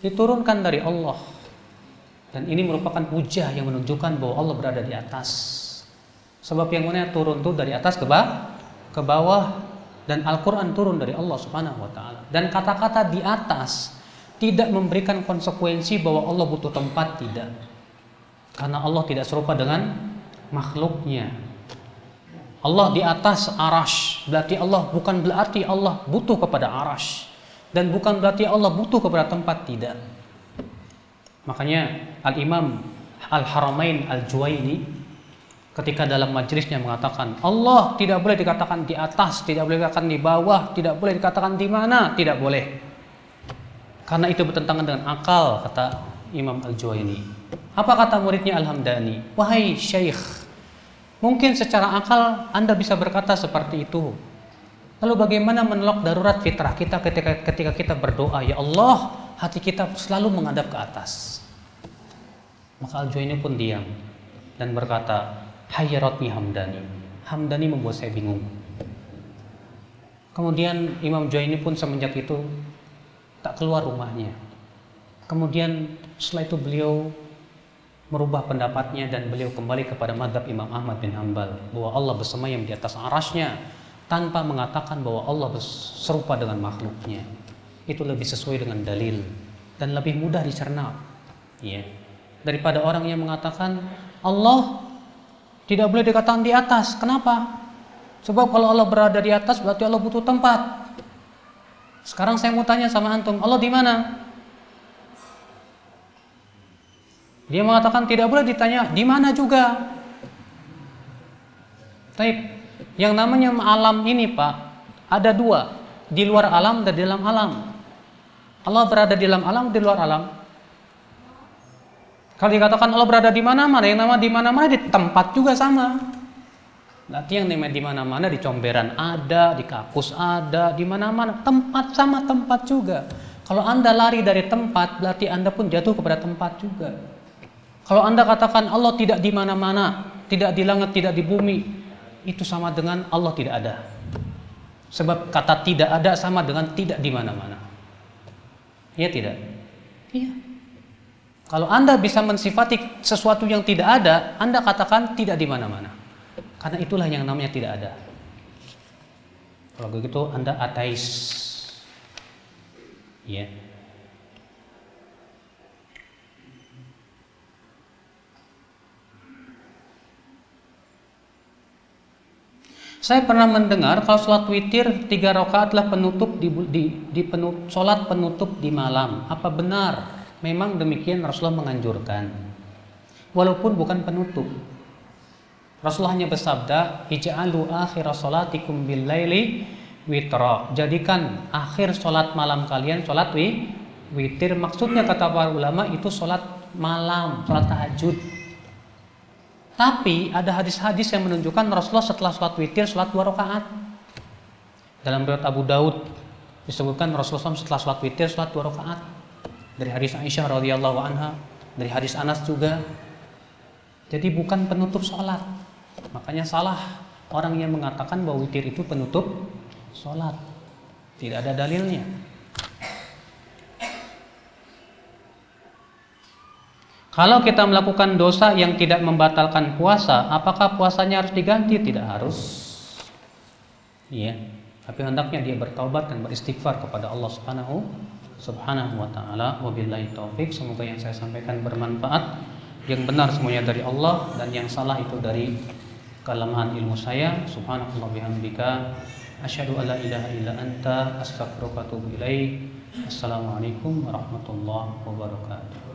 Diturunkan dari Allah. Dan ini merupakan hujah yang menunjukkan bahwa Allah berada di atas. Sebab yang mana turun itu dari atas ke bawah, dan Al-Quran turun dari Allah Subhanahu wa taala. Dan kata-kata di atas tidak memberikan konsekuensi bahwa Allah butuh tempat, tidak. Karena Allah tidak serupa dengan makhluknya. Allah di atas arash, bukan berarti Allah butuh kepada arash, dan bukan berarti Allah butuh kepada tempat, tidak. Makanya Al-Imam Al-Haramain Al-Juwaini ketika dalam majelisnya mengatakan, Allah tidak boleh dikatakan di atas, tidak boleh dikatakan di bawah, tidak boleh dikatakan di mana, tidak boleh. Karena itu bertentangan dengan akal, kata Imam Al-Juwaini. Apa kata muridnya Al-Hamdani? Wahai Syekh, mungkin secara akal Anda bisa berkata seperti itu. Lalu bagaimana menolak darurat fitrah kita ketika kita berdoa, ya Allah, hati kita selalu menghadap ke atas. Maka Al-Juwaini pun diam dan berkata, hayyaratni Hamdani. Hamdani membuat saya bingung. Kemudian Imam Juwaini pun semenjak itu tak keluar rumahnya. Kemudian setelah itu beliau merubah pendapatnya dan beliau kembali kepada mazhab Imam Ahmad bin Hanbal bahwa Allah bersemayam di atas arasnya tanpa mengatakan bahwa Allah serupa dengan makhluknya. Itu lebih sesuai dengan dalil dan lebih mudah dicerna, ya, daripada orang yang mengatakan Allah tidak boleh dikatakan di atas. Kenapa? Sebab kalau Allah berada di atas berarti Allah butuh tempat. Sekarang saya mau tanya sama antum, Allah di mana? Dia mengatakan tidak boleh ditanya di mana juga. Baik, yang namanya alam ini, Pak, ada dua, di luar alam dan di dalam alam. Allah berada di dalam alam, di luar alam. Kalau dikatakan Allah berada di mana-mana, yang nama di mana-mana di tempat juga sama. Berarti yang namanya di mana-mana, di Comberan ada, di Kapus ada, di mana-mana, tempat sama tempat juga. Kalau Anda lari dari tempat, berarti Anda pun jatuh kepada tempat juga. Kalau Anda katakan Allah tidak di mana-mana, tidak di langit, tidak di bumi, itu sama dengan Allah tidak ada. Sebab kata tidak ada sama dengan tidak di mana-mana. Iya tidak? Iya. Kalau Anda bisa mensifati sesuatu yang tidak ada, Anda katakan tidak di mana-mana. Karena itulah yang namanya tidak ada. Kalau begitu Anda ateis. Ya. Saya pernah mendengar kalau sholat witir 3 rakaat adalah penutup sholat penutup di malam. Apa benar? memang demikian Rasulullah menganjurkan, walaupun bukan penutup. Rasulullah hanya bersabda, ij'alu akhir salatikum bil laili witra. Jadikan akhir salat malam kalian salat witir. Maksudnya kata para ulama itu salat malam, salat tahajud. Tapi ada hadis-hadis yang menunjukkan Rasulullah setelah salat witir salat 2 rakaat. Dalam riwayat Abu Daud disebutkan Rasulullah SAW setelah salat witir salat 2 rakaat. Dari hadis Aisyah radhiyallahu anha, dari hadis Anas juga. Jadi bukan penutup salat. Makanya salah orang yang mengatakan bahwa witir itu penutup salat. Tidak ada dalilnya. Kalau kita melakukan dosa yang tidak membatalkan puasa, apakah puasanya harus diganti? Tidak harus. Iya, tapi hendaknya dia bertaubat dan beristighfar kepada Allah Subhanahu wa taala. Wabillahi taufik. Semoga yang saya sampaikan bermanfaat. Yang benar semuanya dari Allah dan yang salah itu dari kelemahan ilmu saya. Subhanallah bihamdika asyhadu an la ilaha illa anta astaghfiruka wa atubu ilaik. Assalamualaikum warahmatullahi wabarakatuh.